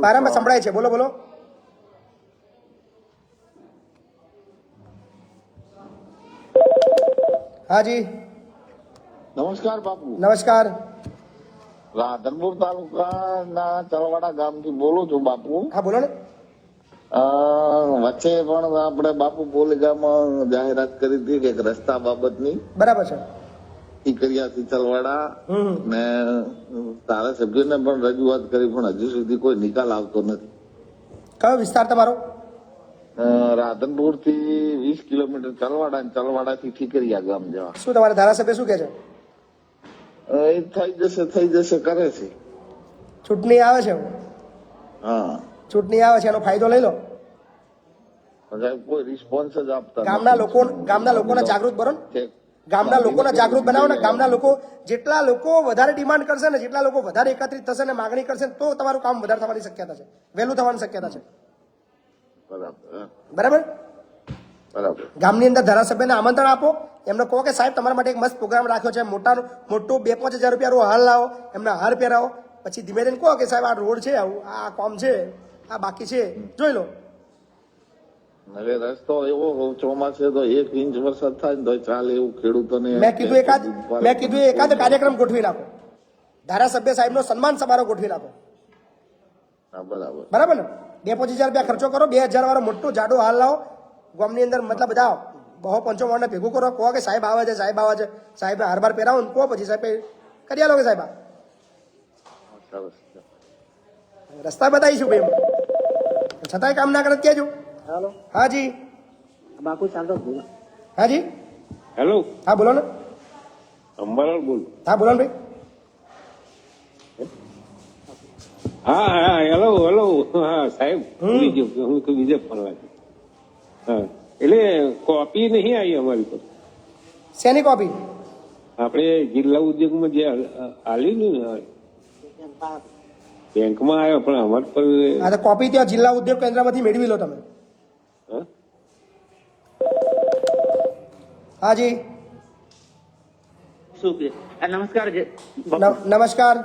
મારામાં સંભળાય છે, બોલો બોલો. હાજી નમસ્કાર બાપુ. નમસ્કાર. રાધનપુર તાલુકાના ચલવાડા ગામથી બોલું છું બાપુ. હા બોલો ને. વચ્ચે પણ આપણે બાપુ પોલીગામમાં જાહેરાત કરી હતી કે એક રસ્તા બાબતની. બરાબર છે. ટીકરિયાથી ચલવાડા ને ધારાસભ્યને પણ રજૂઆત કરી પણ હજુ સુધી કોઈ નિકાલ આવતો નથી. કયો વિસ્તાર તમારો? રાધનપુર થી 20 કિલોમીટર ચલવાડા અને ચલવાડા થી ઠીકરિયા ગામ જવા. શું તમારા ધારાસભ્ય શું કે છે? એ થઈ જશે કરે છે. ચૂંટણી આવે છે. હા, ચૂંટણી આવે છે એનો ફાયદો લઈ લો. સાહેબ કોઈ રિસ્પોન્સ જ આપતા ગામના લોકોને જાગૃત કરો ને. ગામના લોકોને જાગૃત બનાવો ને. ગામના લોકો જેટલા લોકો વધારે ડિમાન્ડ કરશે ને, જેટલા લોકો વધારે એકત્રિત થશે ને, માગણી કરશે તો તમારું કામ વધારે થવાની શક્યતા છે, વહેલું થવાની શક્યતા છે. બરાબર. ગામની અંદર ધારાસભ્યને આમંત્રણ આપો, એમને કહો કે સાહેબ તમારા માટે એક મસ્ત પ્રોગ્રામ રાખ્યો છે, મોટું 2-5 હજાર રૂપિયા હાર લાવો, એમને હાર પહેરાવો, પછી ધીમે ધીમે કહો કે સાહેબ આ રોડ છે, આવું આ કામ છે, આ બાકી છે, જોઈ લો. હવે રસ્તો એવો ચોમાસે તો 1 ઇંચ વરસાદ થાય ને તો ચાલે એવું ખેડૂતોને. મેં કીધું એકાદ કાર્યક્રમ ગોઠવી નાખો, ધારાસભ્ય સાહેબ નો સન્માન સમારોહ ગોઠવી નાખો. બરાબર ને? 2-5 હજાર રૂપિયા ખર્ચો કરો, 2000 વાળો મોટો જાડો હાલ લાવો, ગામની અંદર મતલબ બધા 100-150 ને ભેગું કરો, કહો કે સાહેબ આવે છે, સાહેબ આવે છે, સાહેબ હારબાર પહેરાવો ને કહો, પછી સાહેબ કરી આલો કે સાહેબ રસ્તા બતાવીશું ભાઈ, છતાંય કામ ના કરે કહેજો. હાજી બાપુ ચાલો. હાજી હેલો, હા બોલો ને. અંબાલાલ બોલ. હા બોલો ને ભાઈ. હા હેલો હા સાહેબ, બીજે ફોન લાગ્યો. હા, એટલે કોપી નહીં આવી અમારી પર. શેની કોપી? આપણે જિલ્લા ઉદ્યોગમાં જે આલી ને બેંકમાં આવ્યો પણ અમારી પર. હા તો કોપી ત્યાં જિલ્લા ઉદ્યોગ કેન્દ્રમાંથી મેળવી લો તમે. હાજી શું કે નમસ્કાર. નમસ્કાર.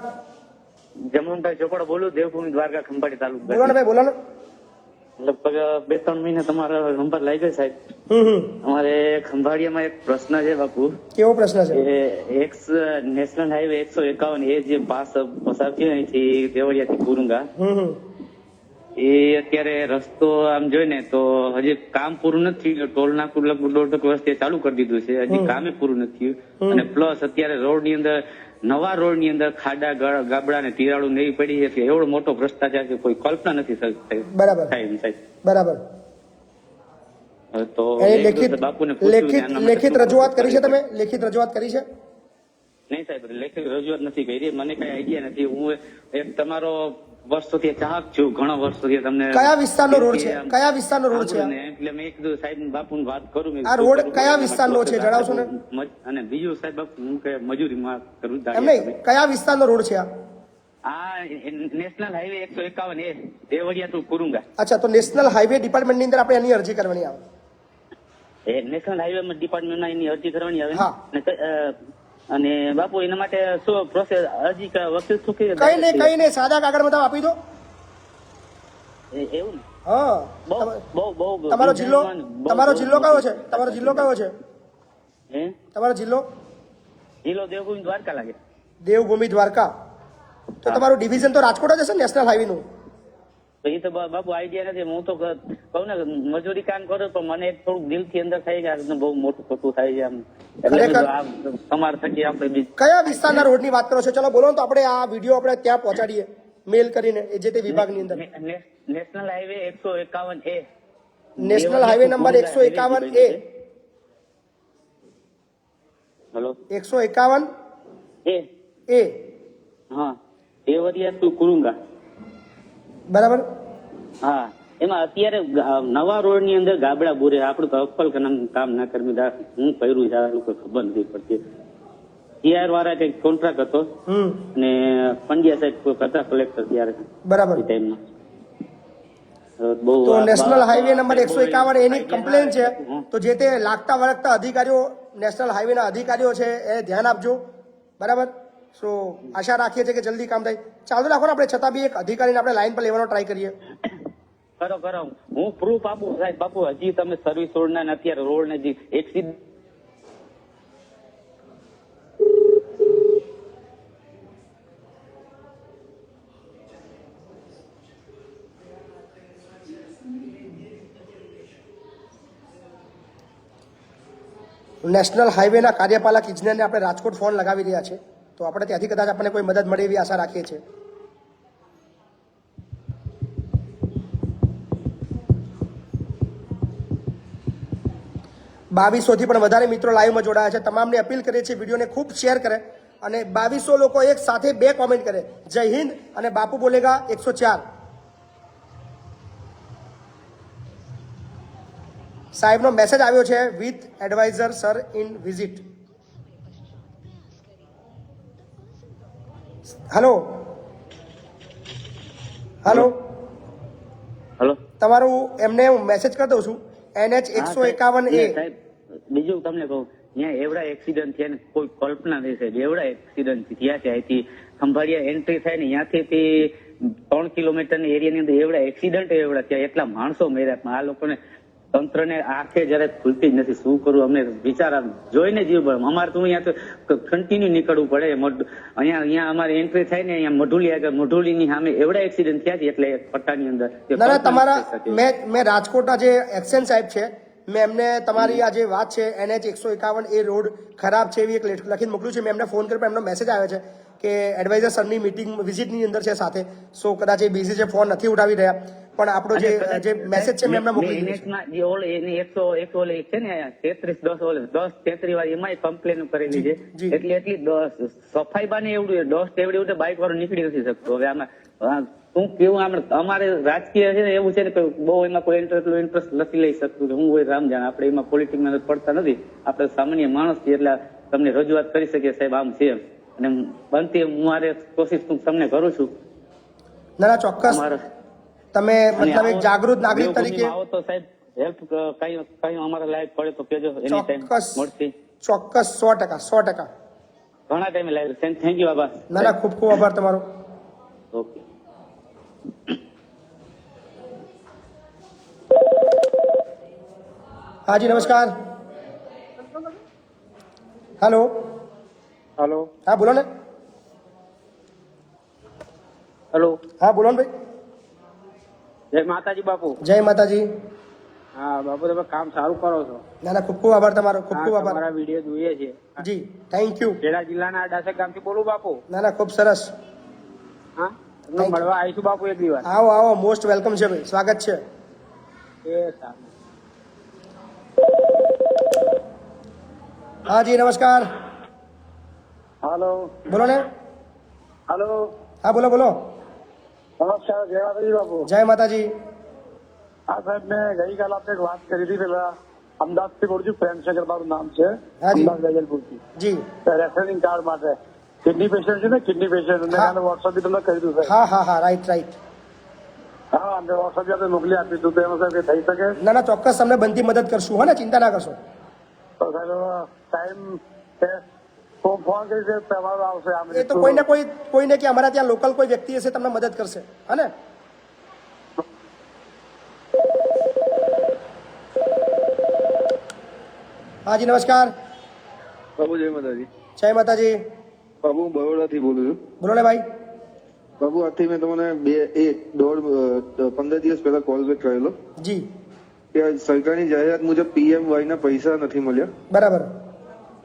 જમણભાઈ ચોપડા બોલું, દેવભૂમિ દ્વારકા ખંભાળી તાલુકા. બોલો ને ભાઈ, બોલો ને. લગભગ 2-3 મહિને તમારો નંબર લાગી ગયો સાહેબ. અમારે ખંભાળિયામાં એક પ્રશ્ન છે બાપુ. કેવો પ્રશ્ન છે? નેશનલ હાઈવે 151 એ જે પાસ પસાર થયો અહીંથી દેવળિયાથી કુરુંગા, એ અત્યારે રસ્તો આમ જોઈ ને તો હજી કામ પૂરું નથી થયું. ટોલ નાકું લગભગ 1.5 વર્ષથી ચાલુ કરી દીધું છે, હજી કામે પૂરું નથી થયું. અને પ્લસ અત્યારે રોડ ની અંદર, નવા રોડ ની અંદર ખાડા ગાબડા ને તિરાડું નહીં પડી છે. એવડો મોટો ભ્રષ્ટાચાર છે, કોઈ કલ્પના નથી. બરાબર બરાબર. તો લેખિત રજૂઆત કરી છે તમે? લેખિત રજૂઆત કરી છે? નહીં સાહેબ, લેખિત રજૂઆત નથી કરી. મને કઈ આઈડિયા નથી. હું એક તમારો વર્ષોથી ચાહક છું, ઘણા વર્ષોથી. તમને કયા વિસ્તારનો રોડ છે? કયા વિસ્તારનો રોડ છે? એટલે મેં કીધું સાહેબ બાપુ વાત કરું. આ રોડ કયા વિસ્તારનો છે જણાવશો ને? અને બીજું સાહેબ બાપુ, હું કે મજૂરીમાં કરું. એમ નહીં, કયા વિસ્તારનો રોડ છે આ? નેશનલ હાઈવે 151 એ દેવળિયા ટુ કુરુંગા. અચ્છા, તો નેશનલ હાઈવે ડિપાર્ટમેન્ટ ની અંદર આપણે એની અરજી કરવાની આવે. નેશનલ હાઈવે ડિપાર્ટમેન્ટમાં એની અરજી કરવાની આવે. અને બાપુ એના માટે શું પ્રોસેસ? અરજી વકીલ શું કહે? કઈ નહીં, સાદા કાગળ બધા આપી દો. એવું ને? હા. બહુ તમારો જિલ્લો કયો છે? તમારો જિલ્લો કયો છે? તમારો જિલ્લો દેવભૂમિ દ્વારકા લાગે. દેવભૂમિ દ્વારકા. તો તમારું ડિવિઝન તો રાજકોટ જ હશે નેશનલ હાઈવે નું? એ તો બાપુ આઈડિયા નથી. હું તો કહું ને મજૂરી કામ કરું, પણ મને થોડુંક દિલ થી અંદર થાય છે બહુ મોટું ખોટું થાય છે આમ. તમારે થકી આપણે કયા વિસ્તારના રોડ ની વાત કરો છો? ચલો બોલો તો આપણે આ વિડીયો આપણે ત્યાં પહોંચાડીએ મેલ કરીને એ જે તે વિભાગની અંદર. National highway 151A. National highway number 151A. Hello, 151A. હા, દેવળિયા ટુ કુરુંગા. બરાબર. હા, એમાં અત્યારે નવા રોડ ની અંદર ગાબડા બુરે. આપડે તો અક્કલ કામ ના કરમી હું કર્યું છે, આ લોકો ખબર નથી પડતી. જીઆર વાળા કઈક કોન્ટ્રાક્ટ હતો અને પંડ્યા સાહેબ કોઈ હતા કલેક્ટર ત્યારે બરાબર. એ ટાઈમમાં બહુ તો નેશનલ હાઈવે નંબર 151 એની કમ્પ્લેન છે. તો જે તે લાગતા વળગતા અધિકારીઓ, નેશનલ હાઈવે ના અધિકારીઓ છે એ ધ્યાન આપજો. બરાબર. સો આશા રાખીએ છીએ કે જલ્દી કામ થાય. ચાલુ રાખો ને, આપણે છતાં બી એક અધિકારીને આપણે લાઈન પર લેવાનો ટ્રાય કરીએ. કરો હું પ્રૂફ આપું સાહેબ. બાપુ હજી તમે સર્વિસ રોડ ના અત્યારે રોડ ને હજી એક્સિડન્ટ નેશનલ હાઈવેના કાર્યપાલક ઇજનેરને આપણે રાજકોટ ફોન લગાવી રહ્યા છે. તો આપણે ત્યાંથી કદાચ આપણને કોઈ મદદ મળે એવી આશા રાખીએ છીએ. બાવીસોથી પણ વધારે મિત્રો લાઈવમાં જોડાયા છે. તમામને અપીલ કરીએ છીએ વિડીયોને ખૂબ શેર કરે અને 2200 લોકો એક સાથે 2 કોમેન્ટ કરે, જય હિન્દ અને બાપુ બોલેગા 104. સાહેબનો મેસેજ આવ્યો છે, with adviser sir in visit. Hello hello hello તમારું એમને હું મેસેજ કરી દઉં છું. NH 151A. સાહેબ બીજું તમને કહું, ત્યાં એવડા એક્સિડન્ટ થયા ને કોઈ કલ્પના નહીં સાહેબ. એવડા એક્સિડન્ટ થયા છે. અહીંથી ખંભાળિયા એન્ટ્રી થાય ને ત્યાંથી 3 કિલોમીટરની એરિયાની અંદર એવડા એક્સિડન્ટ એવડા થયા. એટલા માણસો મર્યા. પણ આ લોકોને તંત્રને આંખે જયારે ખુલતી જ નથી. શું કરવું અમને વિચાર જોઈને જીવ બળે. અમારે તો અહીંયા તો કન્ટિન્યુ નીકળવું પડે. અહીંયા અમારે એન્ટ્રી થાય ને અહીંયા મઢુલી આગળ, મઢુલીની સામે એવડા એક્સિડન્ટ થયા છે. એટલે પટ્ટાની અંદર ના તમારા મેં રાજકોટના જે એક્શન સાહેબ છે, મેં એમને તમારી આ જે વાત છે NH 151A રોડ ખરાબ છે એવી એક લખીને મોકલ્યું છે. મેં એમને ફોન કર્યો, એમનો મેસેજ આવ્યો છે કે એડવાઇઝર સરની મીટિંગ વિઝિટની અંદર છે સાથે. સો કદાચ એ બિઝી છે, ફોન નથી ઉઠાવી રહ્યા. પણ આપણો જે મેસેજ છે મેં એમને મોકલી દીધો છે ને 3310 વાળી એમાં કમ્પ્લેન કરેલી છે. એટલી સફાઈ બાને એવડું ડસ્ટ એવડી બાઇક વાળો નીકળી નથી શકતો. હવે આમાં શું કેવું, અમારે રાજકીય છે ને એવું છે ને કે બહુ એમાં કોઈ એટલું ઇન્ટરેસ્ટ નથી લઈ શકતું. હું હોય રામ જાણ, આપણે એમાં પોલિટિકમાં પડતા નથી. આપણે સામાન્ય માણસ છીએ એટલે તમને રજૂઆત કરી શકીએ સાહેબ આમ છે એમ. અને બનતી મારે કોશિશ તમને કરું છું. ના ચોક્કસ તમે મતલબ એક જાગૃત નાગરિક તરીકે આવો તો સાહેબ હેલ્પ કઈ અમારા લાયક પડે તો કેજો. એની ટાઈમ મળતી ચોક્કસ 100%. ઘણા ટાઈમે લાઈવ. થેન્ક યુ બાબા. ના ખૂબ ખૂબ આભાર તમારો. ઓકે. હાજી નમસ્કાર. હેલો હેલો હા બોલો ને. હેલો હા બોલો ને ભાઈ. જય માતાજી બાપુ. જય માતાજી. હા બાપુ, તમે કામ સારું કરો છો. ના ખૂબ ખૂબ આભાર તમારો. ખૂબ ખૂબ આભાર. તમારા વિડીયો જોઈએ છે. જી થેન્ક યુ. ખેડા જિલ્લાના અડાસા ગામથી બોલું બાપુ. ના ખૂબ સરસ. હા તમને મળવા આવીશું બાપુ એક દિવસ. આવો આવો, મોસ્ટ વેલકમ છે ભાઈ, સ્વાગત છે. એ સારું. હાજી નમસ્કાર. હાલો બોલો ને. હાલો હા બોલો બોલો. નમસ્કાર. જય માતાજી બાપુ. જય માતાજી. હા સાહેબ, મેં ગઈકાલ આપણે એક વાત કરી હતી. પેલા અમદાવાદ થી બોલું છું, પ્રેમશંકર મારું નામ છે. હાજી. અમદાવાદ ગજલપુરથી. જી. રેશનિંગ કાર્ડ માટે કિડની પેશન્ટ છે ને, કિડની પેશન્ટ મેં વોટ્સઅપ બી તમને કહી દીધું. હા રાઈટ. હા અમે વોટ્સઅપ આપણે મોકલી આપીશું. તો એમાં સાહેબ થઈ શકે? ના ચોક્કસ તમને બનતી મદદ કરશું. હા ને, ચિંતા ના કરશો. તો સાહેબ ટાઈમ ફોન કરી તમારો આવશે. એ તો કોઈને કે અમારા ત્યાં લોકલ કોઈ વ્યક્તિ હશે તમને મદદ કરશે. હા ને. હાજી નમસ્કાર. બાબુ જય માતાજી. જય માતાજી. બાબુ હું બરોડાથી બોલું છું. બોલો ને ભાઈ. બાબુ આજથી મેં તમને 15 દિવસ પહેલા કોલ બેક કરેલો. જી. કે સરકારની જાહેરાત મુજબ PMY ના પૈસા નથી મળ્યા. બરાબર.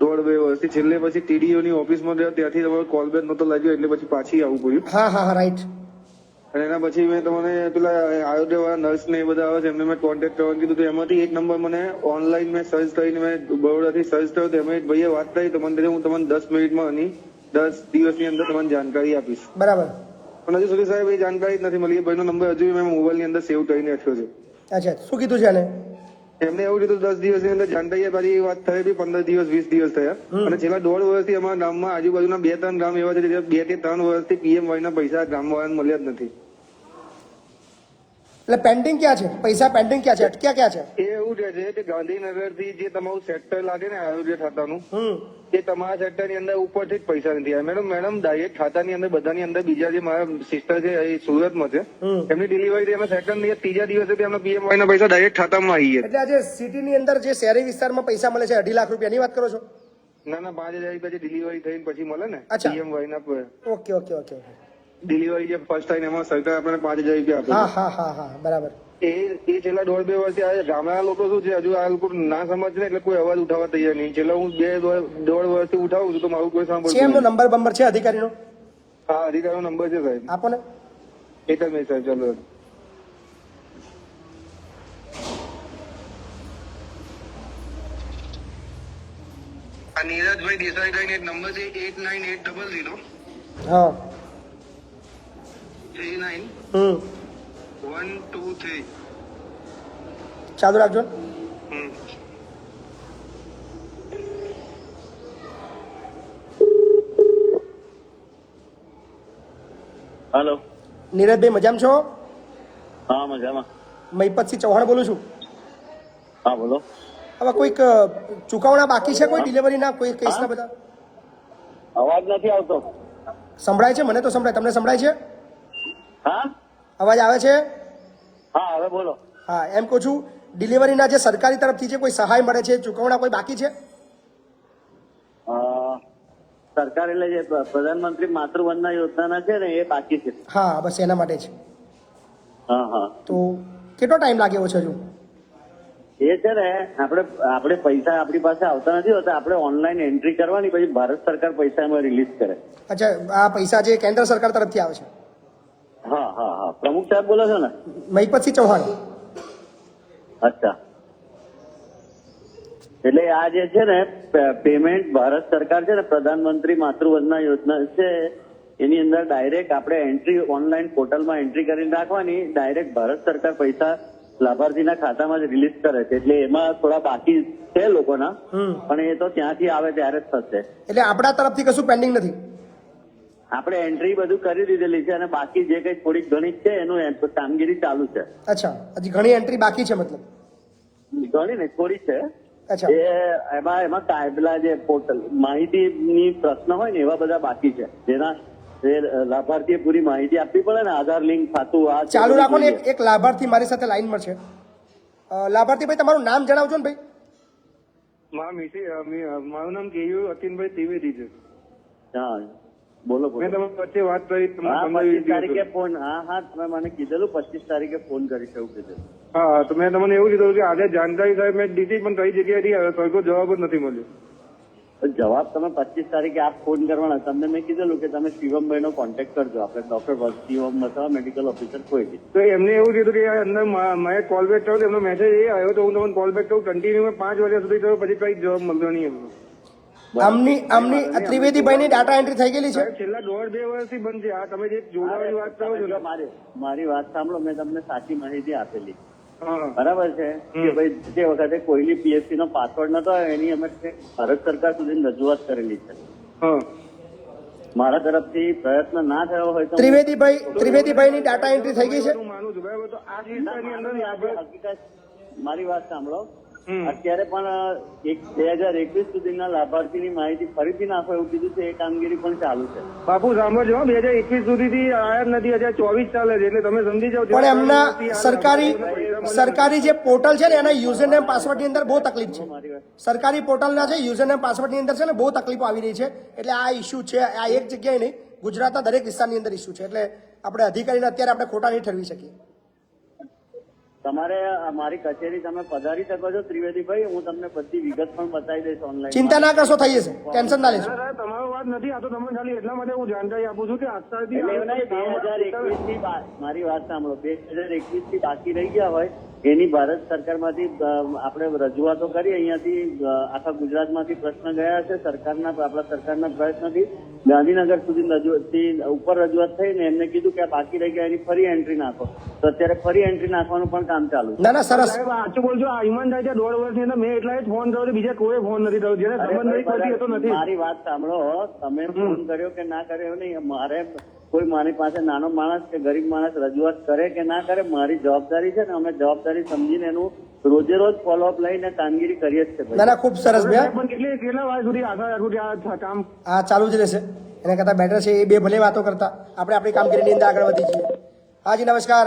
1.5-2 વર્ષથી. છેલ્લે પછી TDO ની ઓફિસમાં ગયો, ત્યાંથી તમારો કોલ બેક નતો લાગ્યો, એટલે પછી પાછી આવવું પડ્યું. હા રાઈટ. અને એના પછી મેં તમને પેલા આયોડ્ય વાળા નર્સ ને એ બધા આવે છે, એમને મેં કોન્ટેક્ટ કરવાનું કીધું. તો એમાંથી એક નંબર મને ઓનલાઈન મેં સર્ચ કરીને મેં બરોડાથી સર્ચ કર્યો. તો એમાં એક ભાઈએ વાત કરી. તો મને હું તમને 10 મિનિટમાં આની 10 દિવસની અંદર તમને જાણકારી આપીશ. બરાબર. પણ હજુ સુધી સાહેબ એ જાણકારી જ નથી મળી. એ ભાઈનો નંબર હજુ મેં મોબાઈલની અંદર સેવ કરીને રાખ્યો છે. અચ્છા, શું કીધું છે એને? એમને એવું કીધું 10 દિવસની અંદર જાણતા પાછી એ વાત થઈ 15 દિવસ 20 દિવસ થયા અને છેલ્લા 1.5 વર્ષથી અમારા ગામમાં આજુબાજુના 2-3 ગામ એવા છે કે 2 થી 3 વર્ષથી પીએમવાય ના પૈસા ગામવાળાને મળ્યા જ નથી. એટલે પેન્ડિંગ ક્યાં છે? પૈસા પેન્ડિંગ ક્યાં છે? અટક્યા ક્યાં છે? એ એવું કહે છે કે ગાંધીનગર થી જે તમારું સેક્ટર લાગે ને આરોગ્ય ખાતાનું એ તમારા સેક્ટર ની અંદર ઉપરથી જ પૈસા નથી આવ્યા. મેડમ ડાયરેક્ટ ખાતાની અંદર બધાની અંદર બીજા જે મારા સિસ્ટર છે એ સુરતમાં છે એમની ડિલિવરી અમે સેકન્ડ ની ત્રીજા દિવસે એમના પીએમવાય ના પૈસા ડાયરેક્ટ ખાતામાં આવી ગયા. એટલે આજે સિટીની અંદર જે શહેરી વિસ્તારમાં પૈસા મળે છે 2.5 લાખ રૂપિયાની વાત કરો છો? ના 5,000 રૂપિયા ડિલિવરી થઈને પછી મળે ને અચ્છા. પીએમવાય ના okay okay okay okay. Delivery જે ફર્સ્ટ ટાઈમ એમાં સરકાર આપણને 5,000 રૂપિયા આપે. હા હા હા હા બરાબર. એ છેલ્લા 1.5-2 વર્ષથી આ ગામડા લોકો શું છે હજુ આ લોકો ના સમજ ને એટલે કોઈ અવાજ ઉઠાવવા તૈયાર નહીં. છેલ્લા હું 2-1.5 વર્ષથી ઉઠાવું છું તો મારું કોઈ છે સાંભળતું એમનો નથી. નંબર છે અધિકારીનો? હા અધિકારીનો નંબર છે સાહેબ. આપો ને. એક જ મિનિટ સાહેબ ચાલો. આ નીરજભાઈ દેસાઈ કરીને એક નંબર છે 8980 હા 39123. ચાલુ રાખજો. હાલો. નીરજભાઈ મજામાં છો? હા મજામાં. મહિપતસિંહ ચૌહાણ બોલું છું. હા બોલો. હવે કોઈક ચુકવણા બાકી છે કોઈ ડિલિવરીના કોઈ કેસના બધા? અવાજ નથી આવતો. સંભળાય છે? મને તો સંભળાય. તમને સંભળાય છે? હા અવાજ આવે છે? હા હવે બોલો. હા એમ કહું છું ડિલિવરીના જે સરકારી તરફથી જે કોઈ સહાય મળે છે ચુકવણા કોઈ બાકી છે? સરકાર એટલે જે પ્રધાનમંત્રી માતૃવંદના યોજનાના છે ને એ બાકી છે. હા બસ એના માટે જ. હા હા. તો કેટલો ટાઈમ લાગે એવો છે હજુ? એ છે ને આપણે પૈસા આપણી પાસે આવતા નથી હોતા. આપણે ઓનલાઈન એન્ટ્રી કરવાની પછી ભારત સરકાર પૈસા એમાં રિલીઝ કરે. અચ્છા આ પૈસા જે કેન્દ્ર સરકાર તરફથી આવે છે? હા હા હા. પ્રમુખ સાહેબ બોલો છો ને? મહિપતસિંહ ચૌહાણ. અચ્છા. એટલે આ જે છે ને પેમેન્ટ ભારત સરકાર છે ને પ્રધાનમંત્રી માતૃવંદના યોજના છે એની અંદર ડાયરેક્ટ આપણે એન્ટ્રી ઓનલાઈન પોર્ટલમાં એન્ટ્રી કરીને રાખવાની. ડાયરેક્ટ ભારત સરકાર પૈસા લાભાર્થીના ખાતામાં જ રિલીઝ કરે છે. એટલે એમાં થોડા બાકી છે લોકોના પણ એ તો ત્યાંથી આવે ત્યારે જ થશે. એટલે આપણા તરફથી કશું પેન્ડિંગ નથી? આપણે એન્ટ્રી બધું કરી દીધેલી છે અને બાકી જે કઈ થોડીક ઘણી છે એનું કામગીરી ચાલુ છે. અચ્છા હજી ઘણી એન્ટ્રી બાકી છે મતલબ? ઘણી ને થોડી છે. અચ્છા. એમાં પેલા જે પોર્ટલ માહિતીની પ્રશ્ન હોય ને એવા બધા બાકી છે જેના લાભાર્થીએ પૂરી માહિતી આપવી પડે ને આધાર લિંક ખાતું આ ચાલુ રાખો ને. એક લાભાર્થી મારી સાથે લાઈનમાં છે. લાભાર્થી ભાઈ તમારું નામ જણાવજો ને ભાઈ. મારું નામ કેયુ અતિનભાઈ ત્રિવેદી છે. હા બોલો બોલો. મેં તમારી વચ્ચે વાત કરી 25 તારીખે ફોન. હા તમે મને કીધેલું 25 તારીખે ફોન કરીશ એવું કીધું. હા તો મેં તમને એવું કીધું કે આજે જાણકારી સાહેબ મેં દીધી પણ કઈ જગ્યાએથી આવ્યો તો કોઈ જવાબ જ નથી મળ્યો. જવાબ તમે 25 તારીખે આપ ફોન કરવાના. તમને મેં કીધેલું કે તમે શિવમભાઈ નો કોન્ટેક્ટ કરજો. આપણે ડોક્ટર શિવમ અથવા મેડિકલ ઓફિસર કોઈ બી. તો એમને એવું કીધું કે અંદર મેં કોલ બેક કર્યો એમનો મેસેજ એ આવ્યો તો હું તમને કોલ બેક કરું કન્ટિન્યુ 5 વાગ્યા સુધી કર્યો પછી કઈ જવાબ મળ્યો નહીં એમનો. આમની ત્રિવેદીભાઈની ડાટા એન્ટ્રી થઈ ગયેલી છે? છેલ્લા 1.5-2 વર્ષથી બંધ છે. આ તમે જે જોડાવાની વાત કરો છો મારી વાત સાંભળો. મેં તમને સાચી માહિતી આપેલી બરાબર છે કે ભાઈ જે વખતે કોઈની પીએસસી નો પાસવર્ડ નતો એની અમે ભારત સરકાર સુધી રજૂઆત કરેલી છે. મારા તરફથી પ્રયત્ન ના થયો હોય તો ત્રિવેદીભાઈની ડાટા એન્ટ્રી થઈ ગઈ છે? માનું છું બરાબર. તો આ હકીકત મારી વાત સાંભળો. અત્યારે પણ 2021 સુધીના લાભાર્થીની માહિતી ફરીથી નાખો એવું કીધું છે. એ કામગીરી પણ ચાલુ છે. બાપુ સાંભળજો 2021 સુધીથી આયા જ નથી. 2024 ચાલે છે એટલે તમે સમજી જાઓ. પણ એમના સરકારી જે પોર્ટલ છે ને એના યુઝર નેમ પાસવર્ડ ની અંદર બહુ તકલીફ છે. સરકારી પોર્ટલના છે યુઝર નેમ પાસવર્ડ ની અંદર છે ને બહુ તકલીફો આવી રહી છે. એટલે આ ઇસ્યુ છે. આ એક જગ્યાએ નહીં ગુજરાતના દરેક વિસ્તારની અંદર ઇસ્યુ છે. એટલે આપણે અધિકારીને અત્યારે આપણે ખોટા નહીં ઠરવી શકીએ. તમારે મારી કચેરી તમે પધારી શકો છો ત્રિવેદીભાઈ. હું તમને બધી વિગત પણ બતાવી દઈશ ઓનલાઈન. ચિંતા ના કરશો, થઈ જશે. ટેન્શન ના લેશો. તમારો વાત નથી. આ તો તમે ખાલી એટલા માટે હું જાણકારી આપું છું કે આજથી 2021 થી મારી વાત સાંભળો. 2021 થી બાકી રહી ગયા હોય એની ભારત સરકારમાંથી આપણે રજૂઆતો કરી. અહીંયાથી આખા ગુજરાતમાંથી પ્રશ્ન ગયા છે. આપણા સરકારના પ્રયત્નથી ગાંધીનગર સુધી ઉપર રજૂઆત થઈ ને એમને કીધું કે આ બાકી રહી ગયા એની ફરી એન્ટ્રી નાખો, તો અત્યારે ફરી એન્ટ્રી નાખવાનું પણ કામ ચાલુ છે. ના ના સરસ. સાહેબ સાચું બોલજો, આ ઈમાનદારી છે 1.5 વર્ષની અંદર મેં એટલા જ ફોન કર્યો છે, બીજા કોઈ ફોન નથી કર્યો, જેને સંબંધ નહીં કોઈ હતો નથી. મારી વાત સાંભળો, તમે ફોન કર્યો કે ના કર્યો નહીં, મારે કોઈ મારી પાસે નાનો માણસ કે ગરીબ માણસ રજૂઆત કરે કે ના કરે, મારી જવાબદારી છે ને, અમે જવાબદારી સમજીને એનું રોજે રોજ ફોલોઅપ લઈને કામગીરી કરીએ જ છે. ના ના ખૂબ સરસ ભૈયા. પણ કેટલા વાર સુધી આશા રાખું છું આ કામ આ ચાલુ જ રહેશે, એના કરતાં બેટર છે એ બે ભલે વાતો કરતા આપણે આપણી કામગીરીની અંદર આગળ વધી જઈએ. હાજી નમસ્કાર.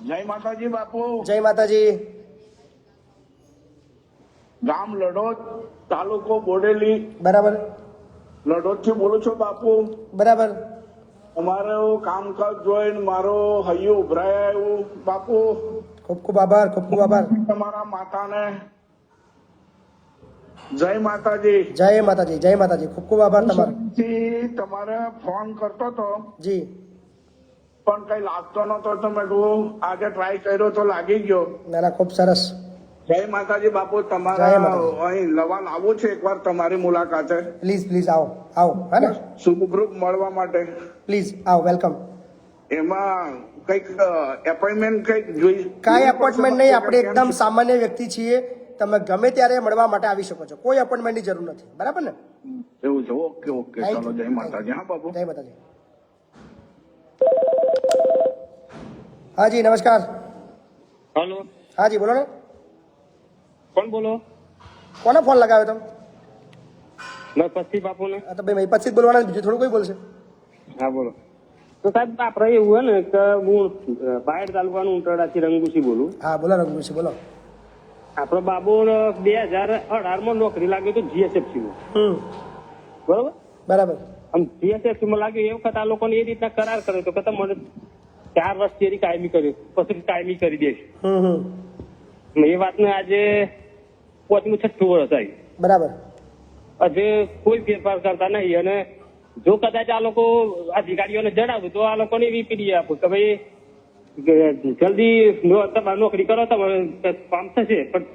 જય માતાજી બાપુ. જય માતાજી. ગામ લડોદ, તાલુકો બોડેલી. બરાબર. લડોદ થી બોલું છું બાપુ. બરાબર. અમારું કામકાજ જોઈને મારો હૈયું ઉભરાય આવ્યું બાપુ. ખૂબ ખૂબ આભાર, ખૂબ ખૂબ આભાર. તમારા માતાને જય માતાજી. જય માતાજી, જય માતાજી. ખૂબ ખૂબ આભાર તમારો. તમારે ફોન કરતો તો જી, પણ કઈ લાગતો નતો, તો મેં કીધું આજે ટ્રાય કર્યો તો લાગી ગયો. ના ના ખૂબ સરસ. જય માતાજી બાપુ. જય તમારા માતાજી. અહીં લવાલ આવું છે એકવાર તમારી મુલાકાતે. પ્લીઝ પ્લીઝ આવો આવો, હે ને? શુભ મળવા માટે. પ્લીઝ આવો, વેલકમ. એમાં કઈક એપોઇન્ટમેન્ટ કઈક જોઈ? કાંઈ એપોઇન્ટમેન્ટ નહીં, આપણે એકદમ સામાન્ય વ્યક્તિ છીએ, તમે ગમે ત્યારે મળવા માટે આવી શકો છો, કોઈ એપોઇન્ટમેન્ટની જરૂર નથી. બરાબર ને? એવું છે. ઓકે ઓકે, ચાલો જય માતાજી. હા બાપુ. જય માતાજી. હાજી નમસ્કાર. હેલો, હાજી બોલો ને. કોણ બોલો? કોને ફોન લગાવ્યો તમે? પછી બાપુ ને. હા તો ભાઈ પછી જ બોલવાના, બીજું થોડું કોઈ બોલશે. હા બોલો. તો સાહેબ આપડે એવું હોય ને કે હું બાયડ તાલુકાનું ઉંટરડાથી રંગુસી બોલું. હા બોલો રઘુજી બોલો. આપડો બાબુ 2018 નોકરી લાગ્યો તો જીએસએફસી માં. બરોબર. બરાબર. આમ જીએસએફસી માં લાગ્યો એ વખત આ લોકોને એ રીતના કરાર કર્યો તો કે તમને 4 વર્ષ જેરી કાયમી કર્યો, પછી કાયમી કરી દેશે. એ વાતને આજે 5મું 6ઠું વર્ષ આવી. બરાબર. હજુ કોઈ ફેરફાર કરતા નહીં, અને જો કદાચ આ લોકો અધિકારીઓને જણાવ્યું તો આ લોકોને એવી પીડી આપું કે ભાઈ જલ્દી તમારે નોકરી કરો, તમારે કામ થશે, પણ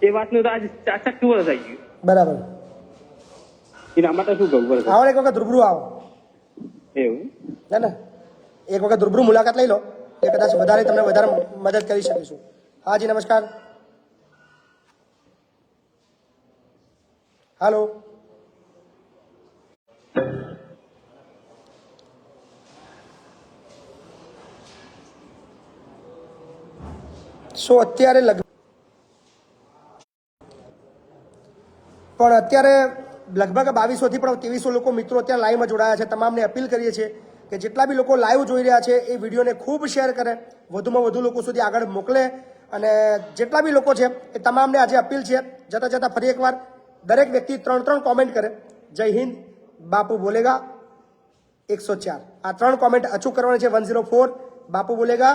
એ વાતનું તો આજે 6ઠું વર્ષ આવી ગયું. બરાબર. એના માટે શું કરવું પડે? આવો એક વખત રૂબરૂ આવો. એવું ના ના, એક વખત રૂબરૂ મુલાકાત લઈ લો, એ કદાચ વધારે તમને વધારે મદદ કરી શકીશું. હાજી નમસ્કાર. હાલો. અત્યારે પણ અત્યારે લગભગ 2200 થી પણ 2300 લોકો મિત્રો અત્યારે લાઈવમાં જોડાયા છે. તમામને અપીલ કરીએ છીએ કે જેટલા બી લોકો લાઈવ જોઈ રહ્યા છે એ વિડીયોને ખૂબ શેર કરે, વધુમાં વધુ લોકો સુધી આગળ મોકલે, અને જેટલા બી લોકો છે એ તમામને આજે અપીલ છે, જતા જતા ફરી એકવાર દરેક વ્યક્તિ 3 કોમેન્ટ કરે. જય હિન્દ, બાપુ બોલેગા 104, આ 3 કોમેન્ટ અચૂક કરવાની છે. 104 બાપુ બોલેગા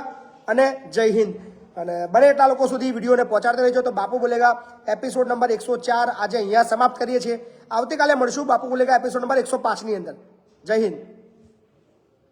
અને જય હિન્દ, અને બને એટલા લોકો સુધી વિડીયોને પહોંચાડતા રહેજો. તો બાપુ બોલેગા એપિસોડ નંબર 104 આજે અહીંયા સમાપ્ત કરીએ છીએ. આવતીકાલે મળશું બાપુ બોલેગા એપિસોડ નંબર 105 ની અંદર. જય હિન્દ.